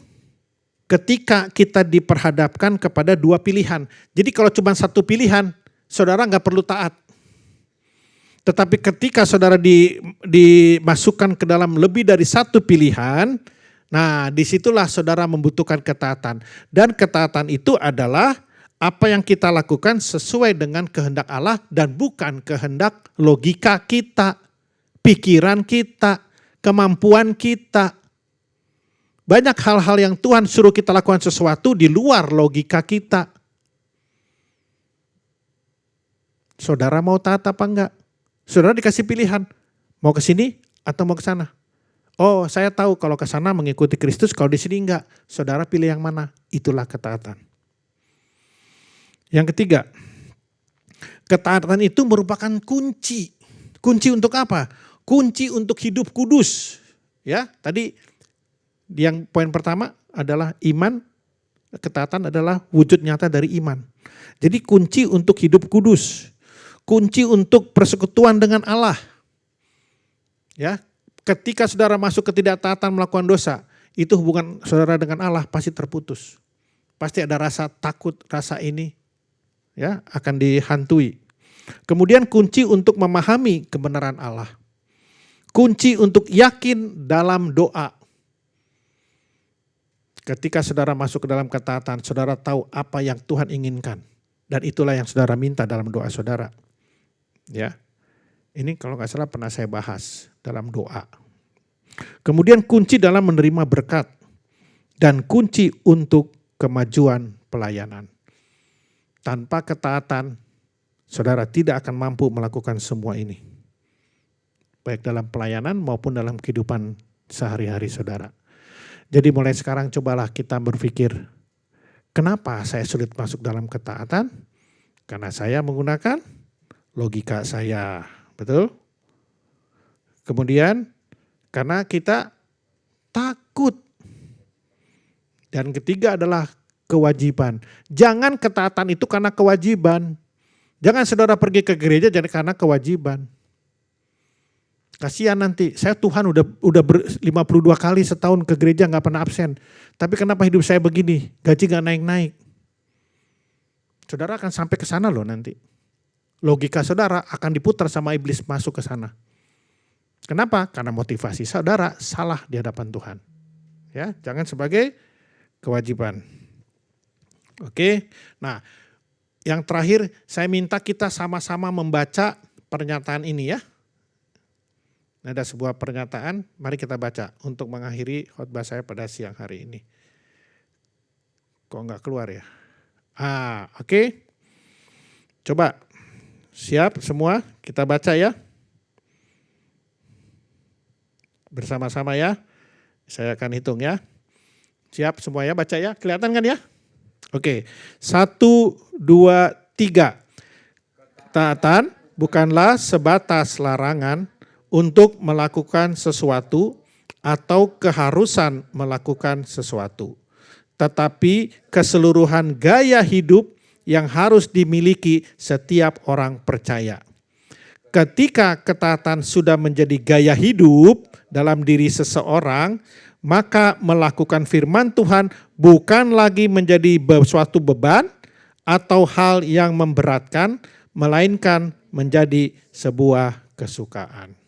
ketika kita diperhadapkan kepada dua pilihan. Jadi kalau cuma satu pilihan, saudara nggak perlu taat. Tetapi ketika saudara dimasukkan ke dalam lebih dari satu pilihan, nah disitulah saudara membutuhkan ketaatan. Dan ketaatan itu adalah apa yang kita lakukan sesuai dengan kehendak Allah dan bukan kehendak logika kita, pikiran kita, kemampuan kita. Banyak hal-hal yang Tuhan suruh kita lakukan sesuatu di luar logika kita. Saudara mau taat apa enggak? Saudara dikasih pilihan, mau ke sini atau mau ke sana. Oh, saya tahu kalau ke sana mengikuti Kristus, kalau di sini enggak. Saudara pilih yang mana? Itulah ketaatan. Yang ketiga, ketaatan itu merupakan kunci. Kunci untuk apa? Kunci untuk hidup kudus. Ya, tadi yang poin pertama adalah iman, ketaatan adalah wujud nyata dari iman. Jadi kunci untuk hidup kudus, kunci untuk persekutuan dengan Allah. Ya, ketika saudara masuk ketidaktaatan melakukan dosa, itu hubungan saudara dengan Allah pasti terputus. Pasti ada rasa takut, rasa ini ya akan dihantui. Kemudian kunci untuk memahami kebenaran Allah. Kunci untuk yakin dalam doa. Ketika saudara masuk ke dalam ketaatan, saudara tahu apa yang Tuhan inginkan. Dan itulah yang saudara minta dalam doa saudara. Ya, ini kalau nggak salah pernah saya bahas dalam doa. Kemudian kunci dalam menerima berkat. Dan kunci untuk kemajuan pelayanan. Tanpa ketaatan, saudara tidak akan mampu melakukan semua ini. Baik dalam pelayanan maupun dalam kehidupan sehari-hari saudara. Jadi mulai sekarang cobalah kita berpikir, kenapa saya sulit masuk dalam ketaatan? Karena saya menggunakan logika saya, betul? Kemudian karena kita takut. Dan ketiga adalah kewajiban. Jangan ketaatan itu karena kewajiban. Jangan saudara pergi ke gereja jadi karena kewajiban. Kasihan nanti, saya Tuhan udah 52 kali setahun ke gereja gak pernah absen. Tapi kenapa hidup saya begini, gaji gak naik-naik. Saudara akan sampai ke sana loh nanti. Logika saudara akan diputar sama iblis masuk ke sana. Kenapa? Karena motivasi saudara salah di hadapan Tuhan. Ya, jangan sebagai kewajiban. Oke, nah yang terakhir saya minta kita sama-sama membaca pernyataan ini ya. Ada sebuah pernyataan, mari kita baca untuk mengakhiri khotbah saya pada siang hari ini. Kok enggak keluar ya? Oke. Coba, siap semua, kita baca ya. Bersama-sama ya, saya akan hitung ya. Siap semua ya, baca ya, kelihatan kan ya? Oke, 1, 2, 3. Ketaatan bukanlah sebatas larangan untuk melakukan sesuatu atau keharusan melakukan sesuatu. Tetapi keseluruhan gaya hidup yang harus dimiliki setiap orang percaya. Ketika ketaatan sudah menjadi gaya hidup dalam diri seseorang, maka melakukan firman Tuhan bukan lagi menjadi suatu beban atau hal yang memberatkan, melainkan menjadi sebuah kesukaan.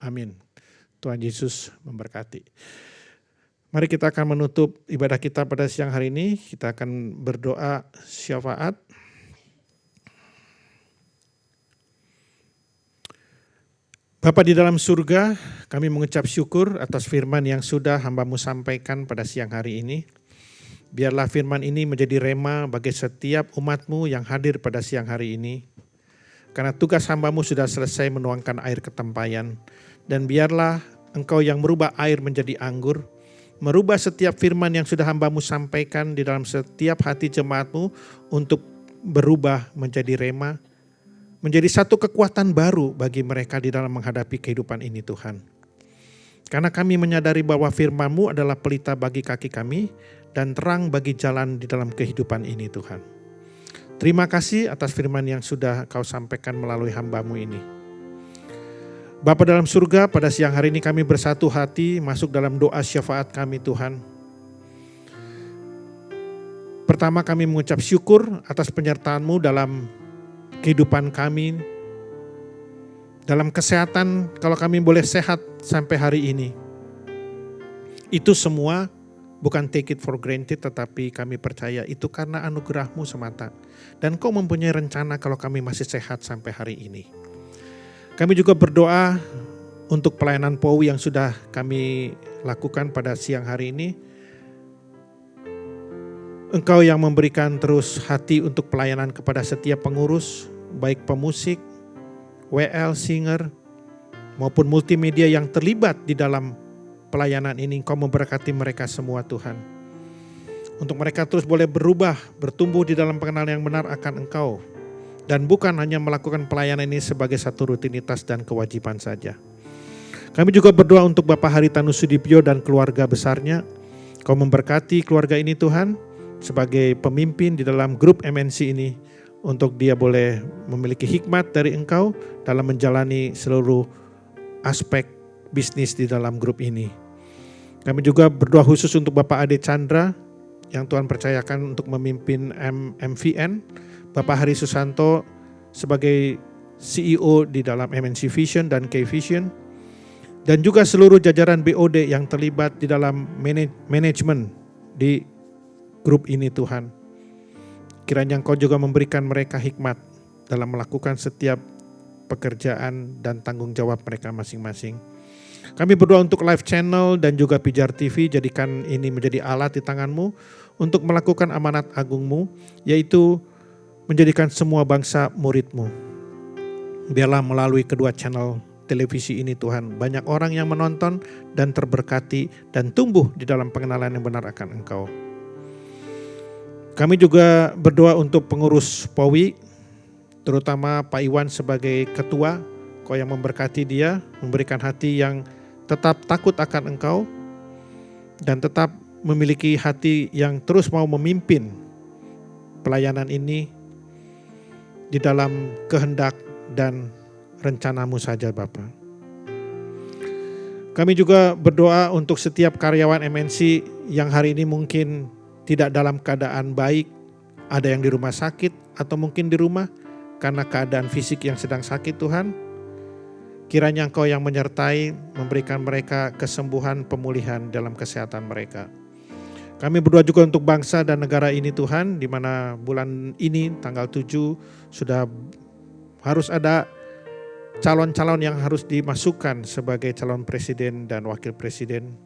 Amin. Tuhan Yesus memberkati. Mari kita akan menutup ibadah kita pada siang hari ini. Kita akan berdoa syafaat. Bapa di dalam surga, kami mengucap syukur atas firman yang sudah hamba-Mu sampaikan pada siang hari ini. Biarlah firman ini menjadi rema bagi setiap umat-Mu yang hadir pada siang hari ini. Karena tugas hamba-Mu sudah selesai menuangkan air ketempayan. Dan biarlah Engkau yang merubah air menjadi anggur, merubah setiap firman yang sudah hamba-Mu sampaikan di dalam setiap hati jemaat-Mu untuk berubah menjadi rema, menjadi satu kekuatan baru bagi mereka di dalam menghadapi kehidupan ini Tuhan. Karena kami menyadari bahwa firman-Mu adalah pelita bagi kaki kami dan terang bagi jalan di dalam kehidupan ini Tuhan. Terima kasih atas firman yang sudah Kau sampaikan melalui hamba-Mu ini. Bapa dalam surga, pada siang hari ini kami bersatu hati masuk dalam doa syafaat kami Tuhan. Pertama, kami mengucap syukur atas penyertaan-Mu dalam kehidupan kami, dalam kesehatan, kalau kami boleh sehat sampai hari ini. Itu semua bukan take it for granted, tetapi kami percaya itu karena anugerah-Mu semata. Dan Kau mempunyai rencana kalau kami masih sehat sampai hari ini. Kami juga berdoa untuk pelayanan POWI yang sudah kami lakukan pada siang hari ini. Engkau yang memberikan terus hati untuk pelayanan kepada setiap pengurus, baik pemusik, WL, singer, maupun multimedia yang terlibat di dalam pelayanan ini. Engkau memberkati mereka semua Tuhan. Untuk mereka terus boleh berubah, bertumbuh di dalam pengenalan yang benar akan Engkau. Dan bukan hanya melakukan pelayanan ini sebagai satu rutinitas dan kewajiban saja. Kami juga berdoa untuk Bapak Haritanu Sudibyo dan keluarga besarnya. Kau memberkati keluarga ini Tuhan, sebagai pemimpin di dalam grup MNC ini, untuk dia boleh memiliki hikmat dari Engkau dalam menjalani seluruh aspek bisnis di dalam grup ini. Kami juga berdoa khusus untuk Bapak Ade Chandra yang Tuhan percayakan untuk memimpin MVN, Bapak Hari Susanto sebagai CEO di dalam MNC Vision dan K-Vision, dan juga seluruh jajaran BOD yang terlibat di dalam manajemen di grup ini Tuhan. Kiranya Engkau juga memberikan mereka hikmat dalam melakukan setiap pekerjaan dan tanggung jawab mereka masing-masing. Kami berdoa untuk live channel dan juga Pijar TV, jadikan ini menjadi alat di tangan-Mu untuk melakukan amanat agung-Mu, yaitu menjadikan semua bangsa murid-Mu. Biarlah melalui kedua channel televisi ini Tuhan, banyak orang yang menonton dan terberkati dan tumbuh di dalam pengenalan yang benar akan Engkau. Kami juga berdoa untuk pengurus POWI, terutama Pak Iwan sebagai ketua. Kau yang memberkati dia, memberikan hati yang tetap takut akan Engkau, dan tetap memiliki hati yang terus mau memimpin pelayanan ini di dalam kehendak dan rencana-Mu saja Bapa. Kami juga berdoa untuk setiap karyawan MNC yang hari ini mungkin tidak dalam keadaan baik, ada yang di rumah sakit atau mungkin di rumah karena keadaan fisik yang sedang sakit Tuhan. Kiranya Engkau yang menyertai, memberikan mereka kesembuhan, pemulihan dalam kesehatan mereka. Kami berdoa juga untuk bangsa dan negara ini Tuhan, di mana bulan ini tanggal 7 sudah harus ada calon-calon yang harus dimasukkan sebagai calon presiden dan wakil presiden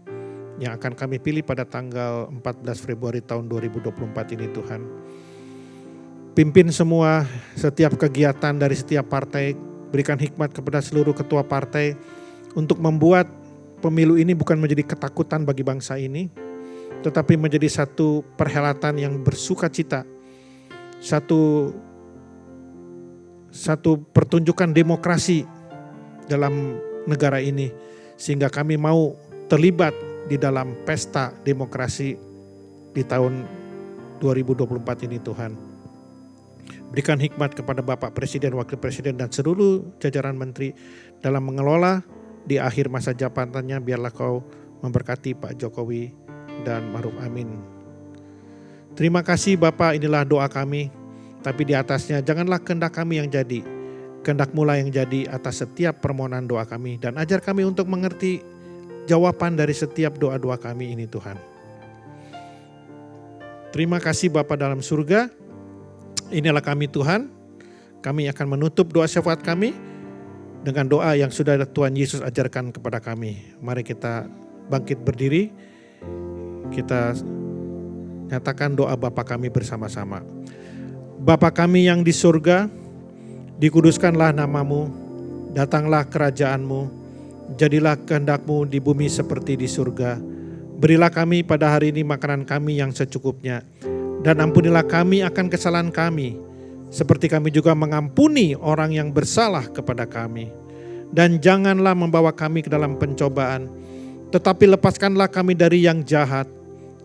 yang akan kami pilih pada tanggal 14 Februari tahun 2024 ini Tuhan. Pimpin semua setiap kegiatan dari setiap partai, berikan hikmat kepada seluruh ketua partai untuk membuat pemilu ini bukan menjadi ketakutan bagi bangsa ini, tetapi menjadi satu perhelatan yang bersukacita, satu pertunjukan demokrasi dalam negara ini, sehingga kami mau terlibat di dalam pesta demokrasi di tahun 2024 ini Tuhan. Berikan hikmat kepada Bapak Presiden, Wakil Presiden dan seluruh jajaran menteri dalam mengelola di akhir masa jabatannya. Biarlah Kau memberkati Pak Jokowi dan Maruf Amin. Terima kasih Bapak, inilah doa kami. Tapi di atasnya janganlah kehendak kami yang jadi, kehendak-Mu lah yang jadi atas setiap permohonan doa kami. Dan ajar kami untuk mengerti jawaban dari setiap doa-doa kami ini Tuhan. Terima kasih Bapa dalam surga. Inilah kami Tuhan. Kami akan menutup doa syafaat kami dengan doa yang sudah Tuhan Yesus ajarkan kepada kami. Mari kita bangkit berdiri. Kita nyatakan doa Bapa kami bersama-sama. Bapa kami yang di surga, dikuduskanlah nama-Mu, datanglah kerajaan-Mu. Jadilah kehendak-Mu di bumi seperti di surga. Berilah kami pada hari ini makanan kami yang secukupnya. Dan ampunilah kami akan kesalahan kami, seperti kami juga mengampuni orang yang bersalah kepada kami. Dan janganlah membawa kami ke dalam pencobaan, tetapi lepaskanlah kami dari yang jahat.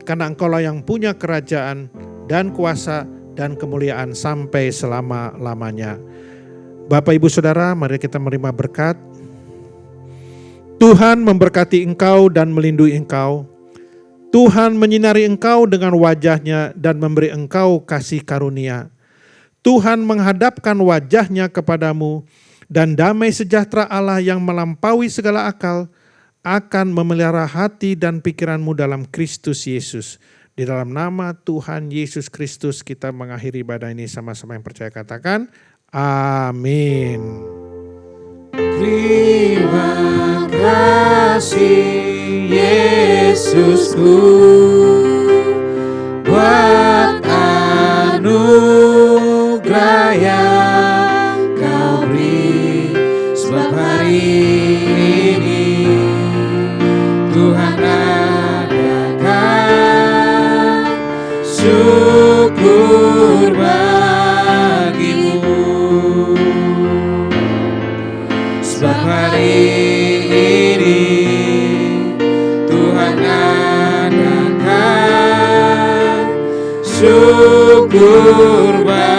Karena Engkau-lah yang punya kerajaan dan kuasa dan kemuliaan sampai selama-lamanya. Bapak Ibu Saudara, mari kita menerima berkat. Tuhan memberkati engkau dan melindungi engkau. Tuhan menyinari engkau dengan wajah-Nya dan memberi engkau kasih karunia. Tuhan menghadapkan wajah-Nya kepadamu dan damai sejahtera Allah yang melampaui segala akal akan memelihara hati dan pikiranmu dalam Kristus Yesus. Di dalam nama Tuhan Yesus Kristus kita mengakhiri ibadah ini sama-sama yang percaya katakan amin. Terima kasih Yesusku buat anugerah yang Kau beri, sebab hari ini Tuhan adakan syukur bagimu. Sebab hari ini Tuhan adakan syukur bagimu.